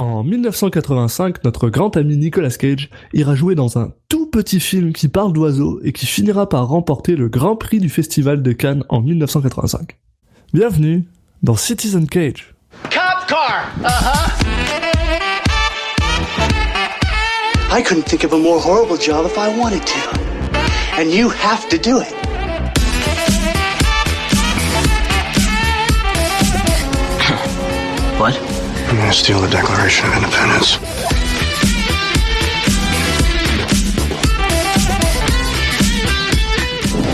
En 1985, notre grand ami Nicolas Cage ira jouer dans un tout petit film qui parle d'oiseaux et qui finira par remporter le Grand Prix du Festival de Cannes en 1985. Bienvenue dans Citizen Cage. Cop car! I couldn't think of a more horrible job if I wanted to. And you have to do it. What? I'm gonna steal the Declaration of Independence.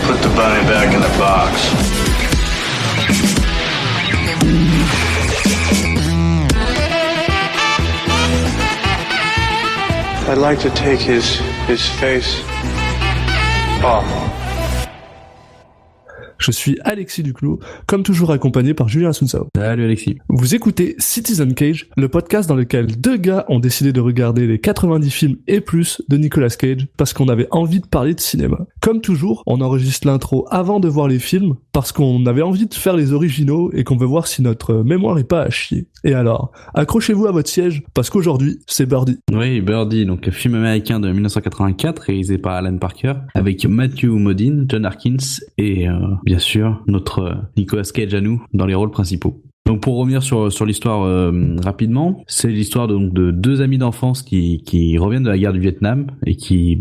Put the bunny back in the box. I'd like to take his face off. Je suis Alexis Duclos, comme toujours accompagné par Julien Asunsao. Salut Alexis. Vous écoutez Citizen Cage, le podcast dans lequel deux gars ont décidé de regarder les 90 films et plus de Nicolas Cage parce qu'on avait envie de parler de cinéma. Comme toujours, on enregistre l'intro avant de voir les films parce qu'on avait envie de faire les originaux et qu'on veut voir si notre mémoire est pas à chier. Et alors, accrochez-vous à votre siège parce qu'aujourd'hui, c'est Birdie. Oui, Birdie, donc film américain de 1984 réalisé par Alan Parker avec Matthew Modine, John Harkins et bien sûr notre Nicolas Cage à nous dans les rôles principaux. Donc pour revenir sur l'histoire rapidement, c'est l'histoire de deux amis d'enfance qui reviennent de la guerre du Vietnam et qui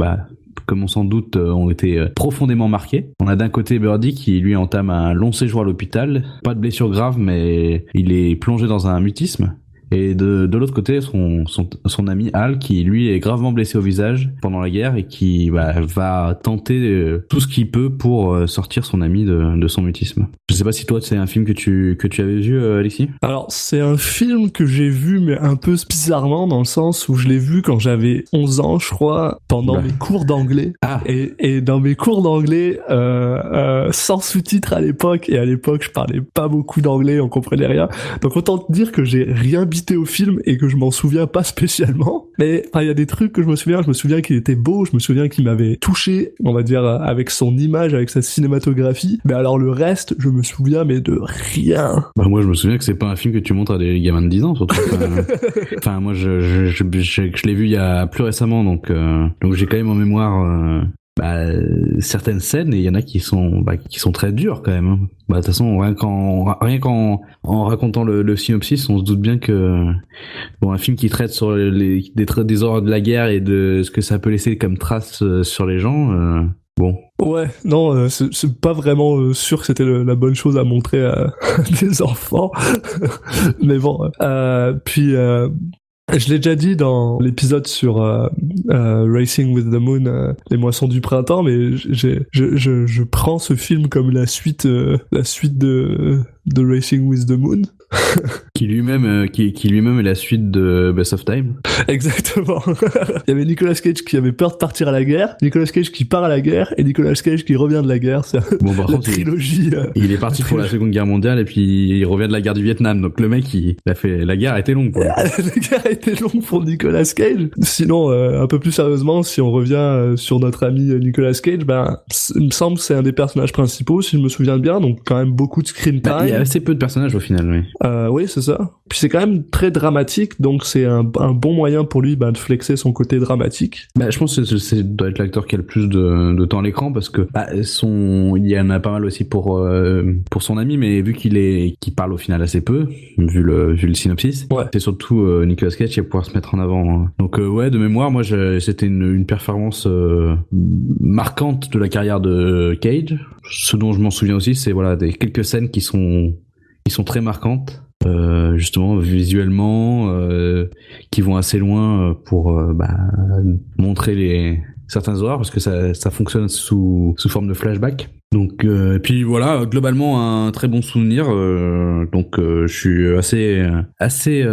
comme on s'en doute, ont été profondément marqués. On a d'un côté Birdie qui lui entame un long séjour à l'hôpital, pas de blessure grave mais il est plongé dans un mutisme. Et de l'autre côté, son ami Hal, qui lui est gravement blessé au visage pendant la guerre et qui va tenter tout ce qu'il peut pour sortir son ami de son mutisme. Je sais pas si toi c'est un film que tu avais vu, Alexis. Alors c'est un film que j'ai vu mais un peu bizarrement dans le sens où je l'ai vu quand j'avais 11 ans, je crois, pendant mes cours d'anglais. Ah. Et dans mes cours d'anglais, sans sous-titres à l'époque, et à l'époque je parlais pas beaucoup d'anglais, on comprenait rien. Donc autant te dire que j'ai rien bité au film et que je m'en souviens pas spécialement. Mais il y a des trucs que je me souviens qu'il était beau, je me souviens qu'il m'avait touché, on va dire, avec son image, avec sa cinématographie. Mais alors le reste, je me souviens mais de rien. Moi je me souviens que c'est pas un film que tu montres à des gamins de 10 ans surtout. Enfin moi je l'ai vu il y a plus récemment donc j'ai quand même en mémoire certaines scènes et il y en a qui sont très dures quand même. Hein. De toute façon rien qu'en racontant le synopsis, on se doute bien que un film qui traite sur des horreurs de la guerre et de ce que ça peut laisser comme trace sur les gens. Ouais, non, c'est pas vraiment sûr que c'était la bonne chose à montrer à des enfants. Mais bon, puis je l'ai déjà dit dans l'épisode sur Racing with the Moon, les moissons du printemps, mais je prends ce film comme la suite de Racing with the Moon. qui lui-même est la suite de Best of Time. Exactement. Il y avait Nicolas Cage qui avait peur de partir à la guerre, Nicolas Cage qui part à la guerre et Nicolas Cage qui revient de la guerre. C'est par contre, trilogie. Il est parti pour la Seconde Guerre mondiale et puis il revient de la guerre du Vietnam. Donc le mec, la guerre a été longue pour lui. La guerre a été longue pour Nicolas Cage. Sinon, un peu plus sérieusement, si on revient sur notre ami Nicolas Cage, il me semble que c'est un des personnages principaux, si je me souviens bien, donc quand même beaucoup de screen time. Il y a assez peu de personnages au final, oui. Oui, c'est ça. Puis c'est quand même très dramatique, donc c'est un bon moyen pour lui de flexer son côté dramatique. Je pense que c'est doit être l'acteur qui a le plus de temps à l'écran parce que il y en a pas mal aussi pour son ami, mais vu qu'il parle au final assez peu, vu le synopsis, ouais. C'est surtout Nicolas Cage qui va pouvoir se mettre en avant. Donc de mémoire, moi c'était une performance marquante de la carrière de Cage. Ce dont je m'en souviens aussi, c'est des quelques scènes qui sont très marquantes. Justement visuellement qui vont assez loin pour montrer certains horreurs parce que ça fonctionne sous forme de flashback. Donc puis voilà, globalement un très bon souvenir. Je suis assez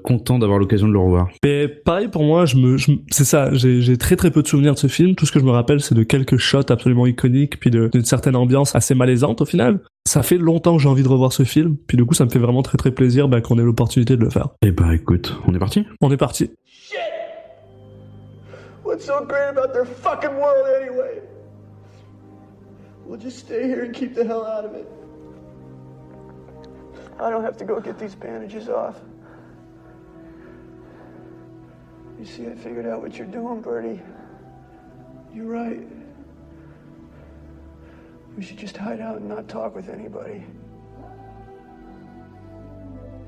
content d'avoir l'occasion de le revoir. Mais pareil pour moi, c'est ça, j'ai très très peu de souvenirs de ce film. Tout ce que je me rappelle, c'est de quelques shots absolument iconiques, puis d'une certaine ambiance assez malaisante au final. Ça fait longtemps que j'ai envie de revoir ce film, puis du coup ça me fait vraiment très très plaisir qu'on ait l'opportunité de le faire. Écoute, on est parti. On est parti. Shit! What's so great about their fucking world anyway? We'll just stay here and keep the hell out of it. I don't have to go get these bandages off. You see, I figured out what you're doing, Birdie. You're right. We should just hide out and not talk with anybody.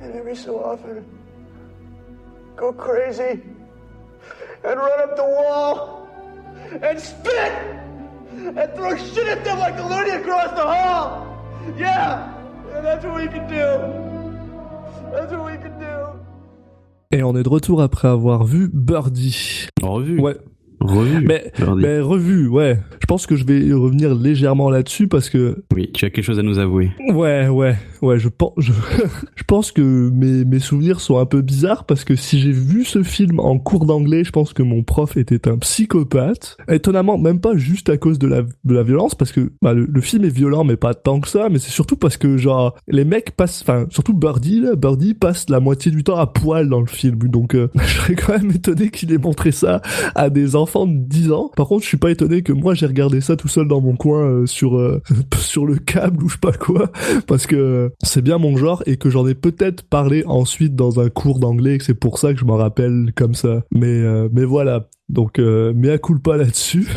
And every so often, go crazy and run up the wall and spit and throw shit at them like the loony across the hall. Yeah, that's what we can do. That's what we can do. Et on est de retour après avoir vu Birdie. Revu. Ouais. Revu. Mais revu, ouais. Je pense que je vais revenir légèrement là-dessus parce que... Oui, tu as quelque chose à nous avouer. Ouais, je pense que mes souvenirs sont un peu bizarres parce que si j'ai vu ce film en cours d'anglais, je pense que mon prof était un psychopathe. Étonnamment, même pas juste à cause de la violence, parce que le film est violent, mais pas tant que ça, mais c'est surtout parce que, genre, les mecs passent, enfin, surtout Birdie passe la moitié du temps à poil dans le film, donc je serais quand même étonné qu'il ait montré ça à des enfants de 10 ans. Par contre, je suis pas étonné que moi j'ai regardé ça tout seul dans mon coin sur le câble ou je sais pas quoi, parce que c'est bien mon genre et que j'en ai peut-être parlé ensuite dans un cours d'anglais et que c'est pour ça que je m'en rappelle comme ça. Mais voilà. Donc, mea culpa là-dessus.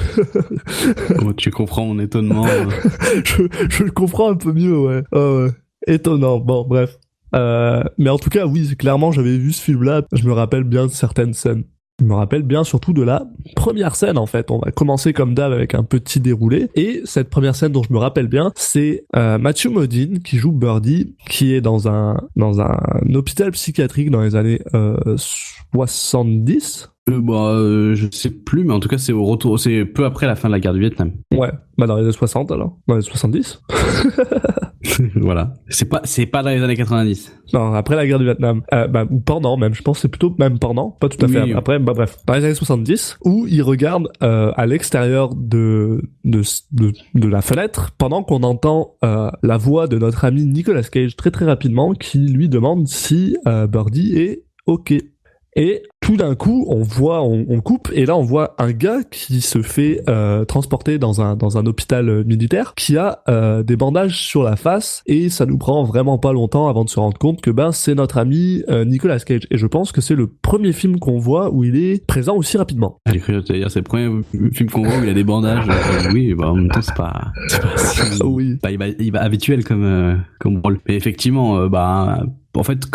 Comment tu comprends mon étonnement je le comprends un peu mieux, ouais. Étonnant. Bon, bref. Mais en tout cas, oui, clairement, j'avais vu ce film-là. Je me rappelle bien de certaines scènes. Je me rappelle bien surtout de la première scène, en fait. On va commencer comme d'hab avec un petit déroulé. Et cette première scène dont je me rappelle bien, c'est Matthew Modine qui joue Birdie, qui est dans un hôpital psychiatrique dans les années 70. Je sais plus, mais en tout cas, c'est au retour, c'est peu après la fin de la guerre du Vietnam. Ouais, dans les années 60 alors. Dans les 70. Voilà. C'est pas dans les années 90. Non, après la guerre du Vietnam. Ou pendant même, je pense que c'est plutôt même pendant, pas tout à fait. Oui. Après, bref. Dans les années 70, où il regarde à l'extérieur de la fenêtre, pendant qu'on entend la voix de notre ami Nicolas Cage très très rapidement, qui lui demande si Birdie est OK. Et tout d'un coup, on coupe, et là on voit un gars qui se fait transporter dans un hôpital militaire, qui a des bandages sur la face, et ça nous prend vraiment pas longtemps avant de se rendre compte que c'est notre ami Nicolas Cage. Et je pense que c'est le premier film qu'on voit où il est présent aussi rapidement. J'ai cru te dire, c'est le premier film qu'on voit où il a des bandages. Oui, en même temps c'est pas si, oui. Il va habituel comme rôle. Mais effectivement, en fait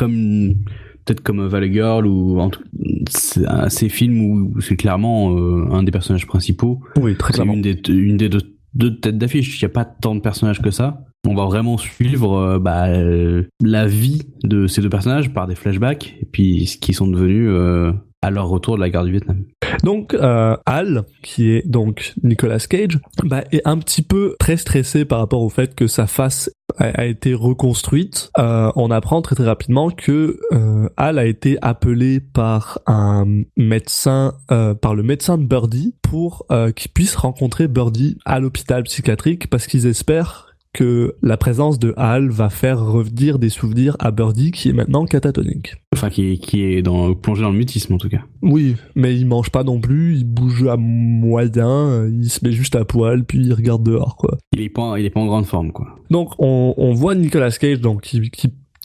peut-être comme Valley Girl ou ces films où c'est clairement un des personnages principaux. Oui, très clairement. Une des deux têtes d'affiche. Il n'y a pas tant de personnages que ça. On va vraiment suivre la vie de ces deux personnages par des flashbacks et puis ce qu'ils sont devenus à leur retour de la guerre du Vietnam. Donc Hal, qui est donc Nicolas Cage, est un petit peu très stressé par rapport au fait que sa face a été reconstruite. On apprend très très rapidement que Hal a été appelé par un médecin, par le médecin de Birdie, pour qu'il puisse rencontrer Birdie à l'hôpital psychiatrique, parce qu'ils espèrent que la présence de Hal va faire revenir des souvenirs à Birdie, qui est maintenant catatonique. Enfin, qui est plongé dans le mutisme en tout cas. Oui, mais il mange pas non plus, il bouge à moyen, il se met juste à poil, puis il regarde dehors, quoi. Il est pas en grande forme, quoi. Donc on voit Nicolas Cage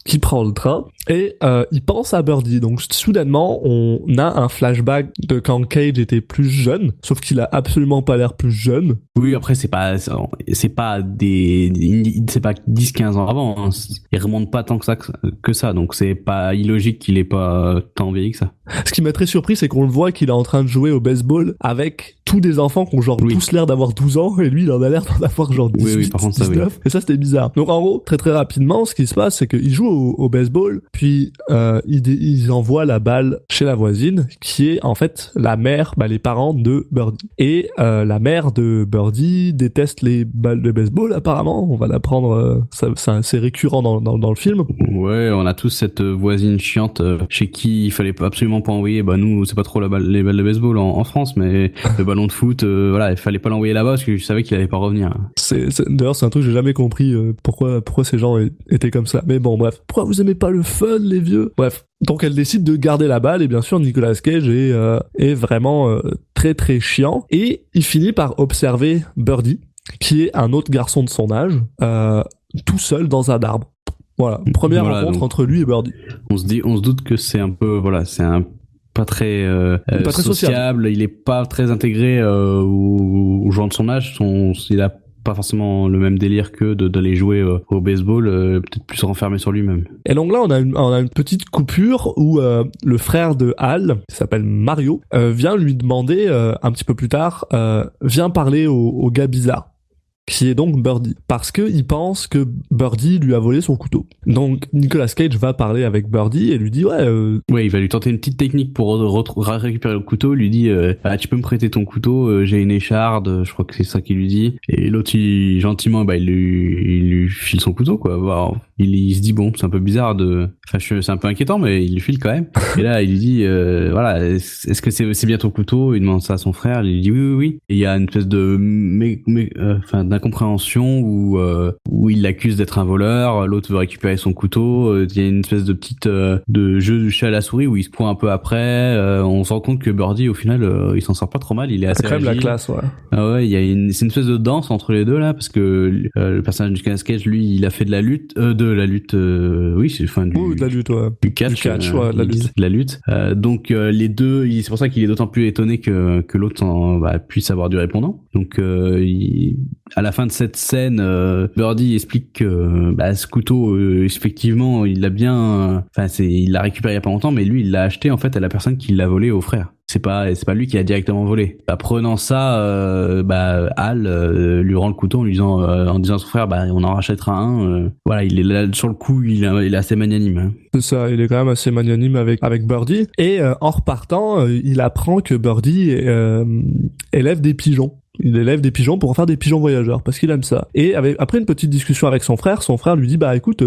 qui prend le train, et il pense à Birdie. Donc soudainement, on a un flashback de quand Cage était plus jeune, sauf qu'il a absolument pas l'air plus jeune. Oui, après c'est pas 10-15 ans avant, hein. Il remonte pas tant que ça, donc c'est pas illogique qu'il ait pas tant vieilli que ça. Ce qui m'a très surpris, c'est qu'on le voit qu'il est en train de jouer au baseball avec tous des enfants qui ont tous l'air d'avoir 12 ans, et lui il en a l'air d'en avoir genre 18, par contre, 19, ça, et ça c'était bizarre. Donc en gros, très très rapidement, ce qui se passe, c'est qu'il joue au baseball, puis ils envoient la balle chez la voisine, qui est en fait la mère, les parents de Birdie. Et la mère de Birdie déteste les balles de baseball, apparemment. On va l'apprendre, c'est récurrent dans le film. Ouais, on a tous cette voisine chiante chez qui il fallait absolument pas envoyer. Nous, c'est pas trop les balles de baseball en France, mais le ballon de foot, il fallait pas l'envoyer là-bas parce que je savais qu'il allait pas revenir. D'ailleurs, c'est un truc que j'ai jamais compris, pourquoi ces gens étaient comme ça. Mais bon, bref. Pourquoi vous aimez pas le fun, les vieux? Bref. Donc elle décide de garder la balle, et bien sûr Nicolas Cage est vraiment très très chiant, et il finit par observer Birdie, qui est un autre garçon de son âge, tout seul dans un arbre. Voilà, première rencontre entre lui et Birdie. On se doute que c'est un peu pas très, pas très sociable, il est pas très intégré aux gens de son âge. Il a pas forcément le même délire que d'aller jouer au baseball, peut-être plus renfermé sur lui-même. Et donc là, on a une petite coupure où le frère de Hal, qui s'appelle Mario, vient lui demander un petit peu plus tard, vient parler au gars bizarre, qui est donc Birdie, parce que il pense que Birdie lui a volé son couteau. Donc Nicolas Cage va parler avec Birdie et lui dit ouais, il va lui tenter une petite technique pour récupérer le couteau. Il lui dit tu peux me prêter ton couteau, j'ai une écharde, je crois que c'est ça qu'il lui dit. Et l'autre gentiment il lui file son couteau quoi. Bah, il se dit bon, c'est un peu bizarre c'est un peu inquiétant, mais il lui file quand même. Et là il lui dit voilà, est-ce que c'est bien ton couteau? Il demande ça à son frère, il lui dit oui. Et il y a une espèce de d'incompréhension où il l'accuse d'être un voleur, l'autre veut récupérer son couteau, il y a une espèce de petite de jeu du chat à la souris où il se court un peu après, on se rend compte que Birdie au final il s'en sort pas trop mal, il est assez c'est quand même agile. la classe, ouais. Ah ouais, c'est une espèce de danse entre les deux là, parce que le personnage du Nicolas Cage, lui, il a fait de la lutte, oui, c'est de la lutte, ouais. Du catch, ouais, de la lutte. Donc les deux, c'est pour ça qu'il est d'autant plus étonné que l'autre puisse avoir du répondant. Donc à la fin de cette scène, Birdie explique que ce couteau, effectivement, il l'a récupéré il y a pas longtemps, mais lui, il l'a acheté en fait à la personne qui l'a volé au frère. C'est pas lui qui l'a directement volé. Apprenant ça, Hal lui rend le couteau en disant à son frère, on en rachètera un. Voilà, il est là sur le coup, il est assez magnanime. Hein. C'est ça, il est quand même assez magnanime avec Birdie. Et en repartant, il apprend que Birdie élève des pigeons. Il élève des pigeons pour en faire des pigeons voyageurs, parce qu'il aime ça. Et après une petite discussion avec son frère lui dit, écoute,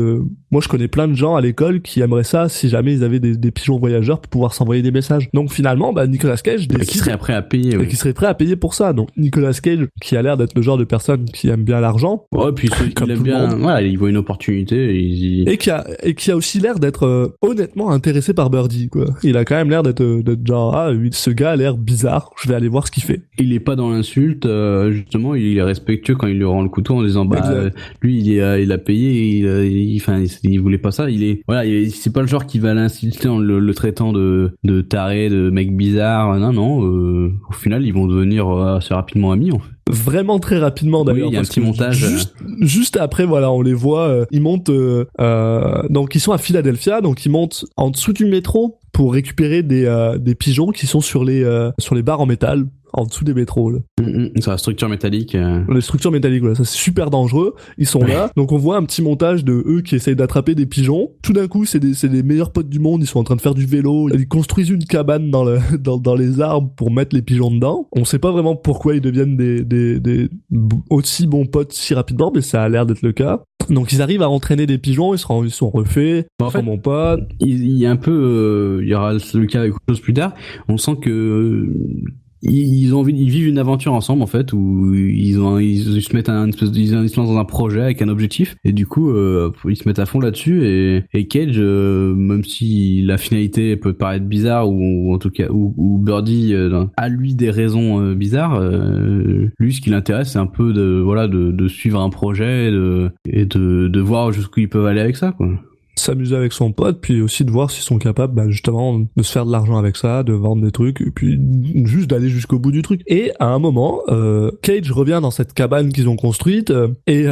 moi je connais plein de gens à l'école qui aimeraient ça si jamais ils avaient des pigeons voyageurs pour pouvoir s'envoyer des messages. Donc finalement, Nicolas Cage décide... Qui serait prêt à payer. Qui serait prêt à payer pour ça. Donc Nicolas Cage, qui a l'air d'être le genre de personne qui aime bien l'argent. Ouais, puis il aime bien... Voilà, il voit une opportunité. Et qui a aussi l'air d'être honnêtement intéressé par Birdie, quoi. Il a quand même l'air d'être genre, ce gars a l'air bizarre, je vais aller voir ce qu'il fait. Il est pas dans l'insulte. Justement, il est respectueux quand il lui rend le couteau en disant lui il a payé, il voulait pas ça, c'est pas le genre qui va l'insulter en le traitant de taré, de mec bizarre. Non, au final ils vont devenir assez rapidement amis en fait. Vraiment très rapidement d'ailleurs. Oui, il y a un petit montage. Juste après, voilà, on les voit, ils montent, donc ils sont à Philadelphia, donc ils montent en dessous du métro pour récupérer des pigeons qui sont sur les barres en métal. En dessous des métros, là. C'est la structure métallique. Les structures métalliques, voilà, ça c'est super dangereux. Ils sont là, donc on voit un petit montage de eux qui essayent d'attraper des pigeons. Tout d'un coup, c'est des meilleurs potes du monde. Ils sont en train de faire du vélo. Ils construisent une cabane dans les arbres pour mettre les pigeons dedans. On sait pas vraiment pourquoi ils deviennent des aussi bons potes si rapidement, mais ça a l'air d'être le cas. Donc ils arrivent à entraîner des pigeons, ils sont refaits. En fait, mon pote. Il y a un peu, il y aura le cas avec autre chose plus tard. On sent que ils vivent une aventure ensemble en fait, où ils se mettent ils se lancent dans un projet avec un objectif, et du coup ils se mettent à fond là-dessus, et Cage, même si la finalité peut paraître bizarre, ou en tout cas où Birdie a lui des raisons bizarres, lui ce qui l'intéresse c'est un peu de suivre un projet et de voir jusqu'où ils peuvent aller avec ça, quoi. S'amuser avec son pote, puis aussi de voir s'ils sont capables justement de se faire de l'argent avec ça, de vendre des trucs, et puis juste d'aller jusqu'au bout du truc. Et à un moment, Cage revient dans cette cabane qu'ils ont construite, et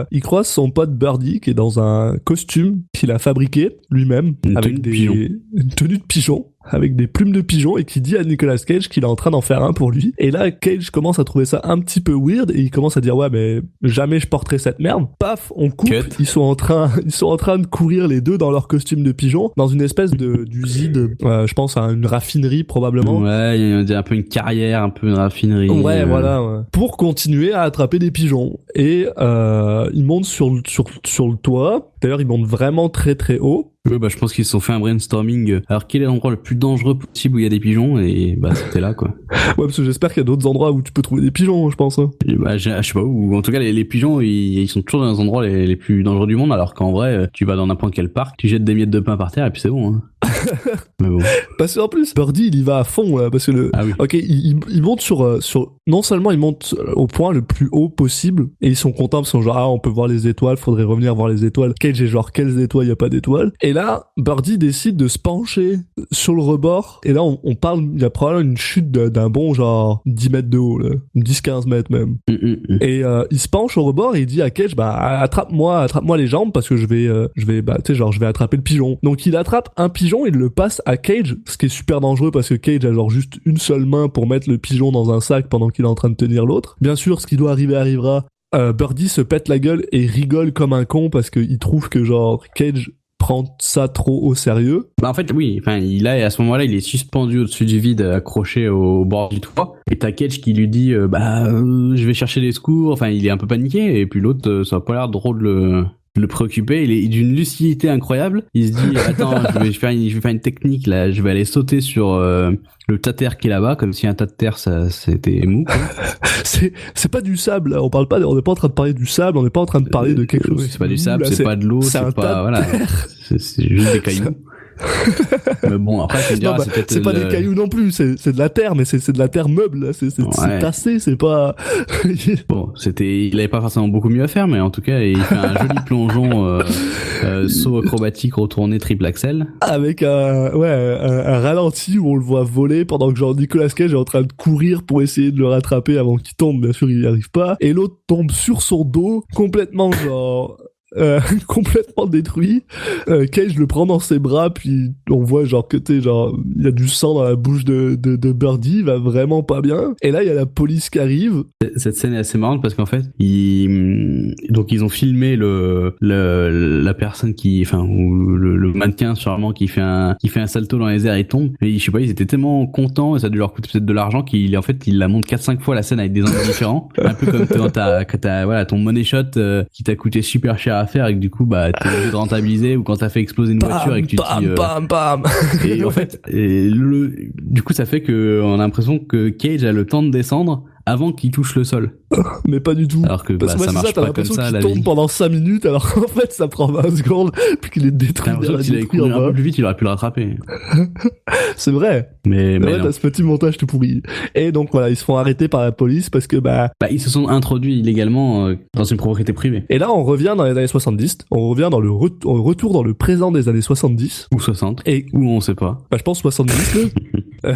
il croise son pote Birdie qui est dans un costume qu'il a fabriqué lui-même, avec une tenue de pigeon, avec des plumes de pigeon, et qui dit à Nicolas Cage qu'il est en train d'en faire un pour lui. Et là, Cage commence à trouver ça un petit peu weird, et il commence à dire ouais, mais jamais je porterai cette merde. Paf, on coupe. Ils sont en train de courir les deux dans leur costume de pigeon dans une espèce d'usine, je pense à une raffinerie probablement. Ouais, il y a un peu une carrière, un peu une raffinerie. Ouais, voilà. Ouais. Pour continuer à attraper des pigeons. Et ils montent sur le toit. D'ailleurs, ils montent vraiment très très haut. Oui, je pense qu'ils se sont fait un brainstorming. Alors, quel est l'endroit le plus dangereux possible où il y a des pigeons? Et c'était là, quoi. Ouais, parce que j'espère qu'il y a d'autres endroits où tu peux trouver des pigeons, je pense. Et je sais pas où. En tout cas, les pigeons, ils sont toujours dans les endroits les plus dangereux du monde, alors qu'en vrai, tu vas dans n'importe quel parc, tu jettes des miettes de pain par terre et puis c'est bon. Hein. Mais bon. Parce qu'en plus, Birdie, il y va à fond, là, parce que Ah oui. ok, il monte sur, non seulement il monte au point le plus haut possible, et ils sont contents, parce qu'ils sont genre, on peut voir les étoiles, faudrait revenir voir les étoiles. Cage est genre, quelles étoiles, y a pas d'étoiles. Et là, Birdie décide de se pencher sur le rebord, et là, on parle, il y a probablement une chute d'un bon, genre, 10 mètres de haut, là. 10-15 mètres même. Et il se penche au rebord, et il dit à Cage, attrape-moi les jambes, parce que je vais attraper le pigeon. Donc il attrape un pigeon, il le passe à Cage, ce qui est super dangereux parce que Cage a genre juste une seule main pour mettre le pigeon dans un sac pendant qu'il est en train de tenir l'autre. Bien sûr, ce qui doit arriver arrivera. Birdie se pète la gueule et rigole comme un con parce qu'il trouve que genre Cage prend ça trop au sérieux. Bah en fait oui, enfin à ce moment-là il est suspendu au-dessus du vide, accroché au bord du toit, et t'as Cage qui lui dit je vais chercher les secours, enfin il est un peu paniqué, et puis l'autre ça a pas l'air drôle de le préoccuper, il est d'une lucidité incroyable, il se dit attends je vais faire une technique là, je vais aller sauter sur le tas de terre qui est là-bas, comme si un tas de terre ça c'était mou. c'est pas du sable là. On n'est pas en train de parler du sable, on n'est pas en train de parler de quelque chose. C'est pas du sable, c'est pas de l'eau, c'est pas voilà, c'est juste des cailloux. Mais bon, après tu me diras, c'est pas des cailloux non plus, c'est de la terre, mais c'est de la terre meuble là. C'est tassé, c'est pas. Bon, il avait pas forcément beaucoup mieux à faire, mais en tout cas il fait un joli plongeon saut acrobatique retourné triple axel avec un ralenti où on le voit voler pendant que genre Nicolas Cage est en train de courir pour essayer de le rattraper avant qu'il tombe. Bien sûr il y arrive pas, et l'autre tombe sur son dos complètement genre complètement détruit. Cage le prend dans ses bras, puis on voit genre que il y a du sang dans la bouche de Birdie, il va vraiment pas bien. Et là il y a la police qui arrive. Cette scène est assez marrante parce qu'en fait donc ils ont filmé la personne ou le mannequin sûrement qui fait un salto dans les airs et tombe, et je sais pas, ils étaient tellement contents et ça a dû leur coûter peut-être de l'argent qu'il la montre 4-5 fois la scène avec des angles différents, un peu comme quand t'as voilà ton money shot qui t'a coûté super cher à faire et que du coup t'es obligé de rentabiliser, ou quand t'as fait exploser une voiture et que tu te dis bam et en fait du coup ça fait que on a l'impression que Cage a le temps de descendre avant qu'il touche le sol. Mais pas du tout. Alors que parce que ça marche pas comme ça, qu'il la tombe vie. pendant 5 minutes, alors qu'en fait ça prend 20 secondes puis qu'il est détruit. S'il avait couru un peu plus vite, il aurait pu le rattraper. C'est vrai. Mais ouais, non. t'as ce petit montage tout pourri. Et donc voilà, ils se font arrêter par la police parce que ils se sont introduits illégalement dans une propriété privée. Et là on revient dans les années 70, on revient dans le retour dans le présent des années 70 ou 60 et ou on sait pas. Je pense 70 là. Tu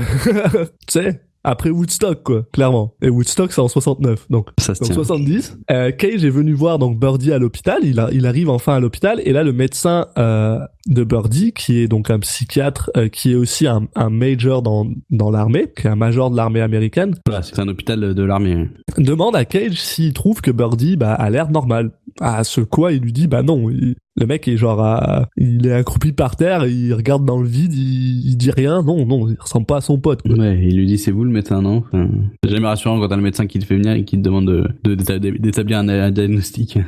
sais, après Woodstock quoi, clairement. Et Woodstock c'est en 69, donc 70. Cage est venu voir donc Birdie à l'hôpital, il arrive enfin à l'hôpital, et là le médecin de Birdie, qui est donc un psychiatre, qui est aussi un major dans l'armée, qui est un major de l'armée américaine. Voilà, c'est un hôpital de l'armée. Demande à Cage s'il trouve que Birdie a l'air normal. À ce quoi il lui dit non. Le mec est genre il est accroupi par terre, il regarde dans le vide, il dit rien. Non, il ressemble pas à son pote quoi. Ouais, il lui dit c'est vous le médecin, non, enfin, c'est jamais rassurant quand t'as le médecin qui te fait venir et qui te demande d'établir un diagnostic.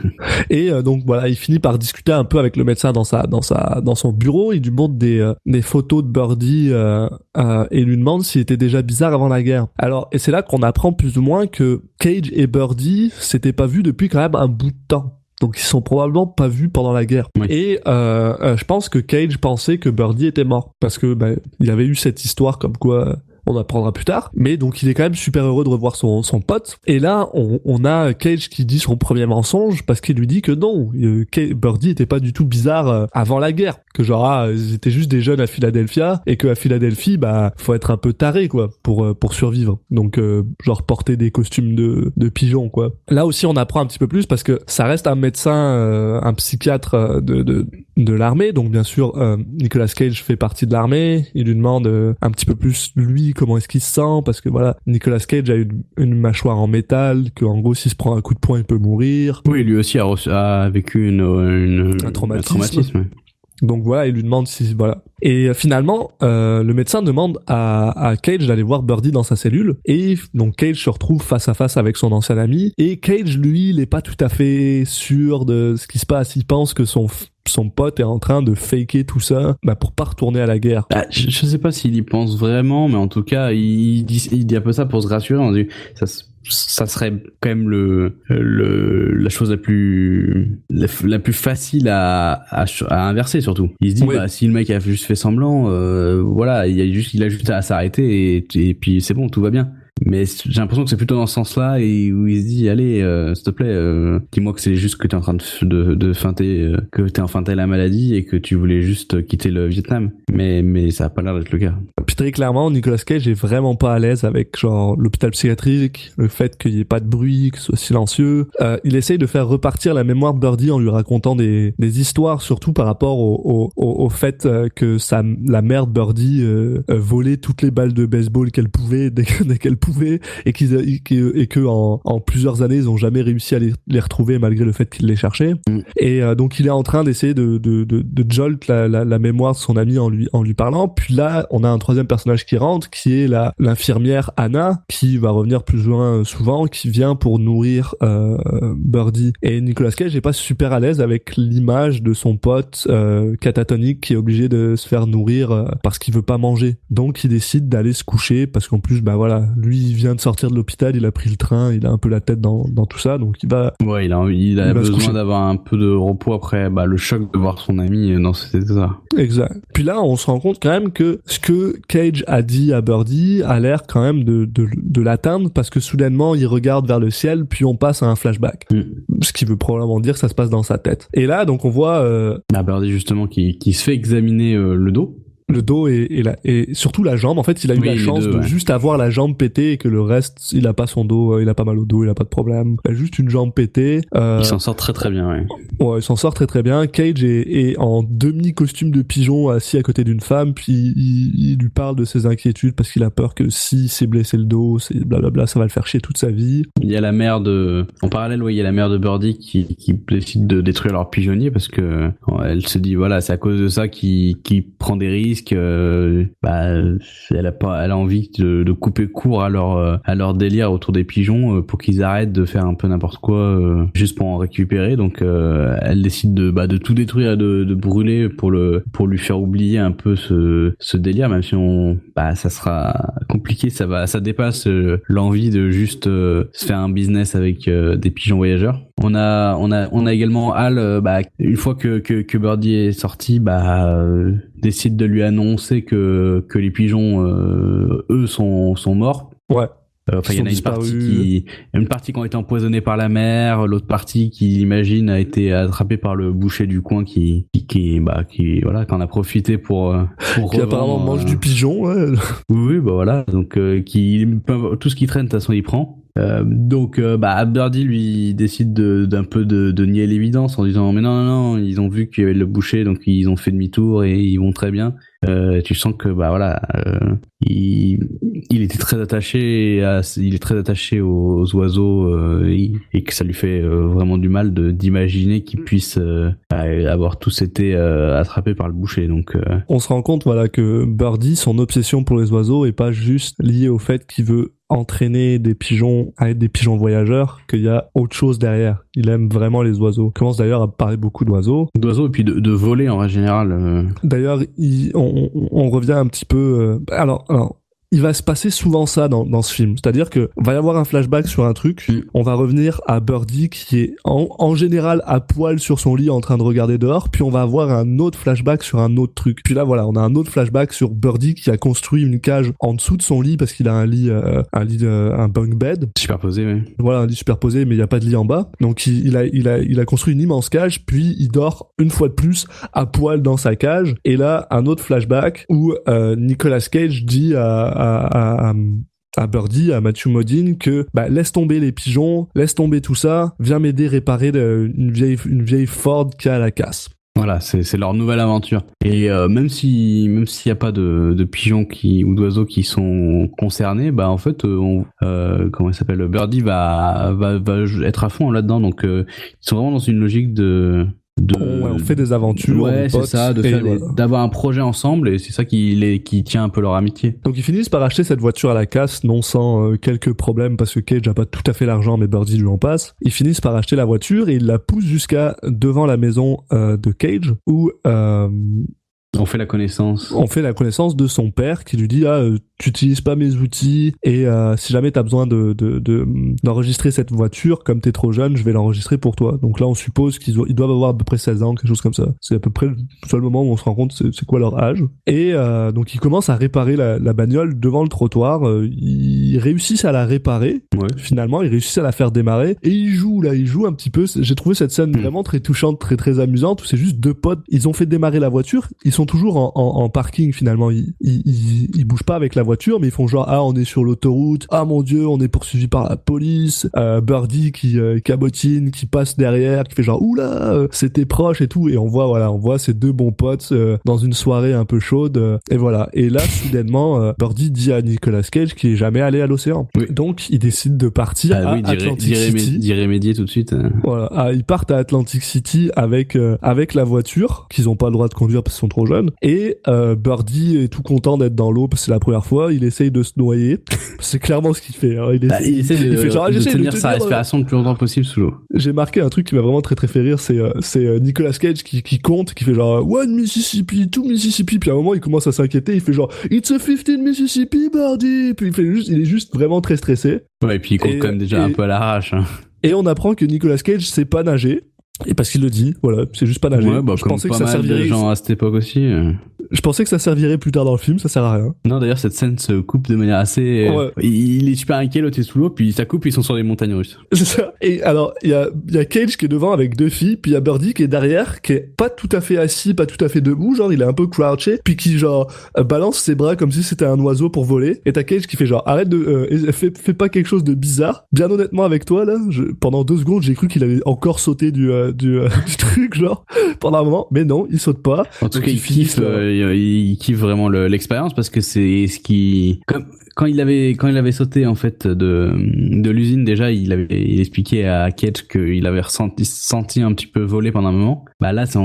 Et donc voilà, il finit par discuter un peu avec le médecin dans son bureau, il lui montre des photos de Birdie et lui demande s'il était déjà bizarre avant la guerre. Alors, et c'est là qu'on apprend plus ou moins que Cage et Birdie s'étaient pas vus depuis quand même un bout de temps. Donc ils sont probablement pas vus pendant la guerre. Oui. Et je pense que Cage pensait que Birdie était mort parce que il y avait eu cette histoire comme quoi on apprendra plus tard. Mais donc il est quand même super heureux de revoir son pote. Et là on a Cage qui dit son premier mensonge parce qu'il lui dit que non, Birdie était pas du tout bizarre avant la guerre, que genre ils étaient juste des jeunes à Philadelphia et que à Philadelphie faut être un peu taré quoi pour survivre. Donc genre porter des costumes de pigeons quoi. Là aussi on apprend un petit peu plus parce que ça reste un médecin, un psychiatre de l'armée. Donc bien sûr Nicolas Cage fait partie de l'armée. Il lui demande un petit peu plus lui comment est-ce qu'il se sent, parce que voilà, Nicolas Cage a une mâchoire en métal, que en gros s'il se prend un coup de poing il peut mourir. Oui, lui aussi a vécu un traumatisme. Donc voilà, il lui demande si voilà. Et finalement, le médecin demande à Cage d'aller voir Birdie dans sa cellule, et donc Cage se retrouve face à face avec son ancien ami, et Cage lui, il est pas tout à fait sûr de ce qui se passe. Il pense que son son pote est en train de faker tout ça pour pas retourner à la guerre. Je sais pas s'il y pense vraiment, mais en tout cas, il dit un peu ça pour se rassurer. On dit, ça serait quand même la chose la plus facile à inverser, surtout. Il se dit, si le mec a juste fait semblant, voilà, il a juste à s'arrêter et puis c'est bon, tout va bien. Mais j'ai l'impression que c'est plutôt dans ce sens-là et où il se dit, allez, s'il te plaît, dis-moi que c'est juste que t'es en train de feinter, que t'es en feinté la maladie et que tu voulais juste quitter le Vietnam. Mais ça a pas l'air d'être le cas. Puis très clairement, Nicolas Cage est vraiment pas à l'aise avec genre l'hôpital psychiatrique, le fait qu'il y ait pas de bruit, que ce soit silencieux. Il essaye de faire repartir la mémoire de Birdie en lui racontant des histoires, surtout par rapport au fait que la mère de Birdie volait toutes les balles de baseball qu'elle pouvait dès qu'elle pouvait et que en plusieurs années ils ont jamais réussi à les retrouver malgré le fait qu'ils les cherchaient. Et donc il est en train d'essayer de jolt la mémoire de son ami en lui parlant. Puis là on a un troisième personnage qui rentre, qui est l'infirmière Anna, qui va revenir plus ou moins souvent, qui vient pour nourrir Birdie. Et Nicolas Cage est pas super à l'aise avec l'image de son pote catatonique qui est obligé de se faire nourrir parce qu'il veut pas manger. Donc il décide d'aller se coucher parce qu'en plus voilà, lui il vient de sortir de l'hôpital, il a pris le train, il a un peu la tête dans tout ça, donc il va... Ouais, il a besoin d'avoir un peu de repos après le choc de voir son ami dans cet état. Exact. Puis là, on se rend compte quand même que ce que Cage a dit à Birdie a l'air quand même de l'atteindre, parce que soudainement, il regarde vers le ciel, puis on passe à un flashback. Ce qui veut probablement dire que ça se passe dans sa tête. Et là, donc on voit... Birdie, justement, qui se fait examiner le dos. Le dos et surtout la jambe. En fait, il a eu la chance de juste avoir la jambe pétée et que le reste, il a pas son dos, il a pas mal au dos, il a pas de problème. Il a juste une jambe pétée. Il s'en sort très très bien, ouais. Ouais, il s'en sort très très bien. Cage est en demi-costume de pigeon assis à côté d'une femme, puis il lui parle de ses inquiétudes parce qu'il a peur que s'il s'est blessé le dos, c'est blablabla, ça va le faire chier toute sa vie. Il y a la mère en parallèle, il y a la mère de Birdie qui décide de détruire leur pigeonnier parce que elle se dit, voilà, c'est à cause de ça qu'il prend des risques. Elle a envie de couper court à leur délire autour des pigeons pour qu'ils arrêtent de faire un peu n'importe quoi juste pour en récupérer. Donc elle décide de tout détruire, de brûler pour lui faire oublier un peu ce délire, même si ça sera compliqué, ça dépasse l'envie de juste se faire un business avec des pigeons voyageurs. On a également Hal, une fois que Birdie est sorti, décide de lui annoncer que les pigeons eux sont morts. Ouais. Enfin, il y en a une partie qui ont été empoisonnés par la mer, l'autre partie qui, imagine, a été attrapée par le boucher du coin qui en a profité pour qui apparemment mange du pigeon, ouais. Oui, voilà. Donc, tout ce qui traîne, de toute façon, il prend. Donc Birdie lui décide d'un peu de nier l'évidence en disant mais non, ils ont vu qu'il y avait le boucher, donc ils ont fait demi-tour et ils vont très bien. Tu sens que il était très attaché aux oiseaux et que ça lui fait vraiment du mal d'imaginer qu'ils puissent avoir tous été attrapés par le boucher. Donc on se rend compte que Birdie, son obsession pour les oiseaux est pas juste liée au fait qu'il veut entraîner des pigeons à être des pigeons voyageurs, qu'il y a autre chose derrière. Il aime vraiment les oiseaux. Il commence d'ailleurs à parler beaucoup d'oiseaux. D'oiseaux et puis de voler en général. D'ailleurs, on revient un petit peu... Alors, il va se passer souvent ça dans ce film. C'est-à-dire que va y avoir un flashback sur un truc, on va revenir à Birdie qui est en général à poil sur son lit en train de regarder dehors, puis on va avoir un autre flashback sur un autre truc. Puis là, on a un autre flashback sur Birdie qui a construit une cage en dessous de son lit parce qu'il a un bunk bed. Superposé, oui. Voilà, un lit superposé, mais il n'y a pas de lit en bas. Donc il a construit une immense cage, puis il dort une fois de plus à poil dans sa cage. Et là, un autre flashback où Nicolas Cage dit à Birdie, à Matthew Modine, que laisse tomber les pigeons, laisse tomber tout ça, viens m'aider à réparer une vieille Ford qui a la casse. Voilà, c'est leur nouvelle aventure. Et même s'il y a pas de pigeons ou d'oiseaux qui sont concernés, en fait, comment il s'appelle, Birdie va être à fond là-dedans. Donc ils sont vraiment dans une logique de on fait des aventures. Ouais, c'est ça, voilà. d'avoir un projet ensemble, et c'est ça qui tient un peu leur amitié. Donc ils finissent par acheter cette voiture à la casse, non sans quelques problèmes, parce que Cage a pas tout à fait l'argent, mais Birdie lui en passe. Ils finissent par acheter la voiture et ils la poussent jusqu'à devant la maison de Cage, où on fait la connaissance de son père qui lui dit tu utilises pas mes outils et si jamais t'as besoin d'enregistrer cette voiture, comme t'es trop jeune, je vais l'enregistrer pour toi. Donc là on suppose qu'ils doivent avoir à peu près 16 ans, quelque chose comme ça. C'est à peu près le seul moment où on se rend compte c'est quoi leur âge. Et donc ils commencent à réparer la bagnole devant le trottoir. Ils réussissent à la réparer. Ouais. Finalement ils réussissent à la faire démarrer et ils jouent un petit peu. J'ai trouvé cette scène vraiment très touchante, très très amusante, où c'est juste deux potes, ils ont fait démarrer la voiture, ils sont toujours en parking finalement, ils bougent pas avec la voiture, mais ils font genre on est sur l'autoroute, mon dieu on est poursuivi par la police, Birdie qui cabotine, qui passe derrière, qui fait genre oula c'était proche et tout, et on voit ces deux bons potes dans une soirée un peu chaude, et voilà, et là soudainement Birdie dit à Nicolas Cage qu'il est jamais allé à l'océan, donc il décide de partir à Atlantic City, d'y remédier tout de suite. Voilà, ils partent à Atlantic City avec la voiture qu'ils ont pas le droit de conduire parce qu'ils sont trop jeunes, et Birdie est tout content d'être dans l'eau parce que c'est la première fois, il essaye de se noyer. C'est clairement ce qu'il fait. Hein. Il essaie de tenir sa respiration le plus longtemps possible sous l'eau. J'ai marqué un truc qui m'a vraiment très très fait rire, c'est Nicolas Cage qui compte, qui fait genre One Mississippi, two Mississippi, puis à un moment il commence à s'inquiéter, il fait genre It's a 15 Mississippi, Birdie, puis il est juste vraiment très stressé. Ouais, et puis il compte quand même déjà un peu à l'arrache. Hein. Et on apprend que Nicolas Cage sait pas nager. Et parce qu'il le dit, voilà, c'est juste pas nager. Ouais, je pensais que ça servirait. De gens à cette époque aussi. Je pensais que ça servirait plus tard dans le film, ça sert à rien. Non, d'ailleurs, cette scène se coupe de manière assez. Ouais. Il est super inquiet, l'autre est sous l'eau, puis ça coupe, ils sont sur les montagnes russes. C'est ça. Et alors, il y a Cage qui est devant avec deux filles, puis il y a Birdie qui est derrière, qui est pas tout à fait assis, pas tout à fait debout, genre il est un peu crouché, puis qui genre balance ses bras comme si c'était un oiseau pour voler. Et t'as Cage qui fait genre arrête de, fais pas quelque chose de bizarre. Bien honnêtement avec toi là, pendant 2 secondes j'ai cru qu'il avait encore sauté du truc genre pendant un moment, mais non, il saute pas. En tout cas, il kiffe vraiment l'expérience, parce que c'est ce qui, comme quand il avait sauté en fait de l'usine, déjà il expliquait à Cage qu'il avait senti un petit peu voler pendant un moment. Bah là ça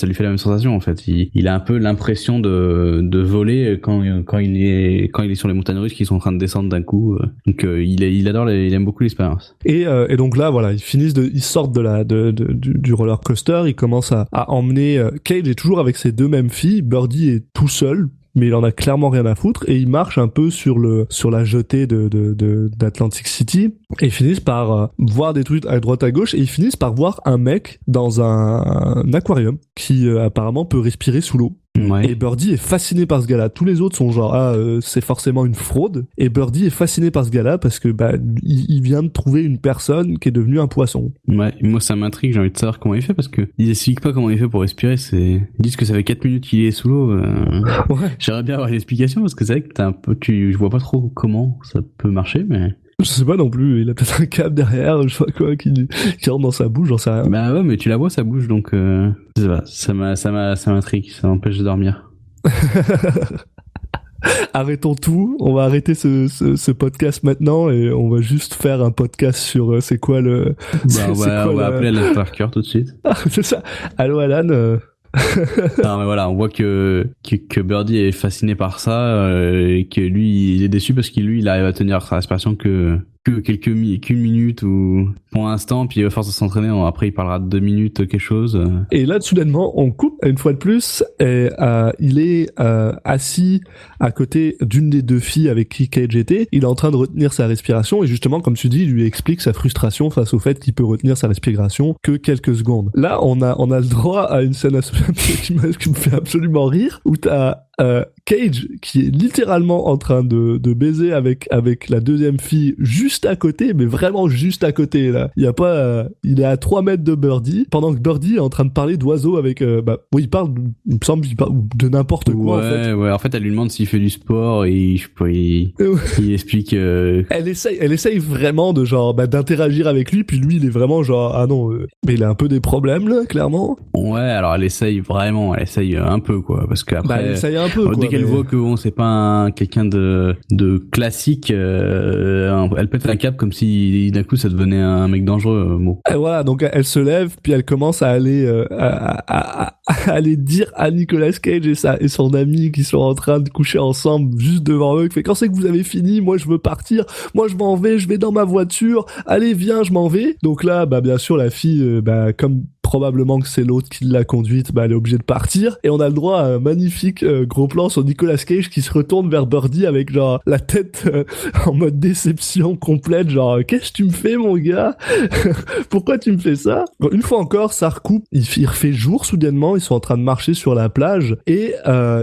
lui fait la même sensation en fait. Il a un peu l'impression de voler quand il est sur les montagnes russes qui sont en train de descendre d'un coup. Donc il adore, il aime beaucoup l'expérience. Et donc là voilà, ils sortent du roller coaster, ils commencent à emmener Cage est toujours avec ses deux mêmes filles, Birdie est tout seul, mais il en a clairement rien à foutre, et il marche un peu sur la jetée d'Atlantic City, et ils finissent par voir des trucs à droite à gauche, et ils finissent par voir un mec dans un aquarium qui apparemment peut respirer sous l'eau. Ouais. Et Birdie est fasciné par ce gars-là. Tous les autres sont genre c'est forcément une fraude. Et Birdie est fasciné par ce gars-là parce que il vient de trouver une personne qui est devenue un poisson. Ouais, moi ça m'intrigue, j'ai envie de savoir comment il fait, parce que ils expliquent pas comment il fait pour respirer. Ils disent que ça fait 4 minutes qu'il est sous l'eau. Ouais. J'aimerais bien avoir une explication, parce que c'est vrai que je vois pas trop comment ça peut marcher, mais. Je sais pas non plus, il a peut-être un câble derrière, je sais pas quoi, qui rentre dans sa bouche, j'en sais rien. Bah ouais, mais tu la vois sa bouche, donc je sais pas, ça m'intrigue, ça m'empêche de dormir. Arrêtons tout, on va arrêter ce podcast maintenant, et on va juste faire un podcast sur c'est quoi le... on va appeler Alan Parker tout de suite. C'est ça. Allô Alan Non mais voilà, on voit que Birdie est fasciné par ça, et que lui il est déçu parce qu'il arrive à tenir sa respiration que qu'une minute ou pour l'instant, puis à force de s'entraîner, après il parlera de 2 minutes quelque chose. Et là soudainement on coupe une fois de plus, et il est assis à côté d'une des deux filles avec qui Cage était. Il est en train de retenir sa respiration, et justement comme tu dis, il lui explique sa frustration face au fait qu'il peut retenir sa respiration que quelques secondes. Là on a le droit à une scène qui me fait absolument rire, où t'as Cage qui est littéralement en train de baiser avec la deuxième fille juste à côté, mais vraiment juste à côté là. Il y a pas, il est à 3 mètres de Birdie, pendant que Birdie est en train de parler d'oiseaux avec, il parle, il me semble qu'il parle de n'importe quoi en fait. Ouais, en fait elle lui demande s'il fait du sport, et je sais pas, il explique. Elle essaye vraiment de genre d'interagir avec lui, puis lui il est vraiment genre non, mais il a un peu des problèmes là, clairement. Ouais, alors elle essaye un peu quoi, parce qu'après. Elle essaye un un peu. Quoi, dès qu'elle mais... voit que bon, c'est pas quelqu'un de classique, elle pète un câble comme si d'un coup ça devenait un mec dangereux. Bon. Et voilà, donc elle se lève, puis elle commence à aller à aller dire à Nicolas Cage et son ami qui sont en train de coucher ensemble juste devant eux, qui fait quand c'est que vous avez fini, moi je veux partir, moi je m'en vais, je vais dans ma voiture, allez viens, je m'en vais. Donc là, bah bien sûr la fille, comme probablement que c'est l'autre qui l'a conduite, elle est obligée de partir. Et on a le droit à un magnifique gros plan sur Nicolas Cage qui se retourne vers Birdie avec genre la tête en mode déception complète, genre qu'est-ce que tu me fais mon gars? Pourquoi tu me fais ça? Bon, une fois encore, ça recoupe, il refait jour soudainement, ils sont en train de marcher sur la plage et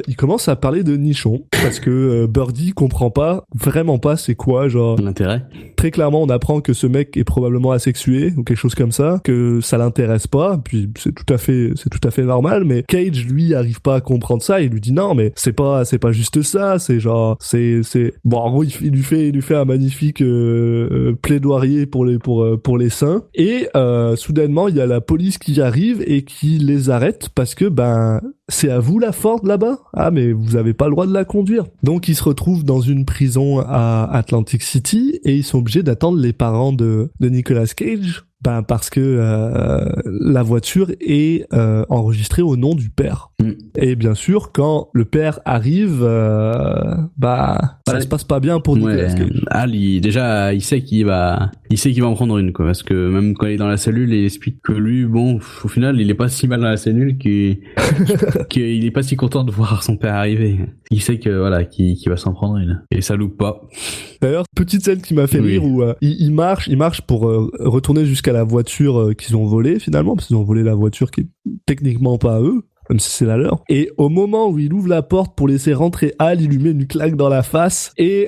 il commence à parler de nichon parce que Birdie comprend vraiment pas c'est quoi genre l'intérêt. Très clairement, on apprend que ce mec est probablement asexué ou quelque chose comme ça, que ça l'intéresse pas, puis c'est tout à fait normal, mais Cage lui arrive pas à comprendre ça, il lui dit non mais c'est pas juste ça, c'est genre c'est bon en gros il lui fait un magnifique plaidoyer pour les saints et soudainement il y a la police qui arrive et qui les arrête parce que c'est à vous la Ford là-bas? Ah mais vous avez pas le droit de la conduire. Donc ils se retrouvent dans une prison à Atlantic City et ils sont obligés d'attendre les parents de Nicolas Cage. Parce que la voiture est enregistrée au nom du père. Et bien sûr, quand le père arrive, ça se passe pas bien pour Nicolas Cage. Al, il sait qu'il va en prendre une, quoi. Parce que même quand il est dans la cellule, il explique que lui, bon, au final, il est pas si mal dans la cellule qu'il est pas si content de voir son père arriver. Il sait que voilà, qu'il va s'en prendre une. Et ça loupe pas. D'ailleurs, petite scène qui m'a fait rire où il marche pour retourner jusqu'à la voiture qu'ils ont volée finalement, parce qu'ils ont volé la voiture qui est techniquement pas à eux, même si c'est la leur. Et au moment où il ouvre la porte pour laisser rentrer Al, il lui met une claque dans la face et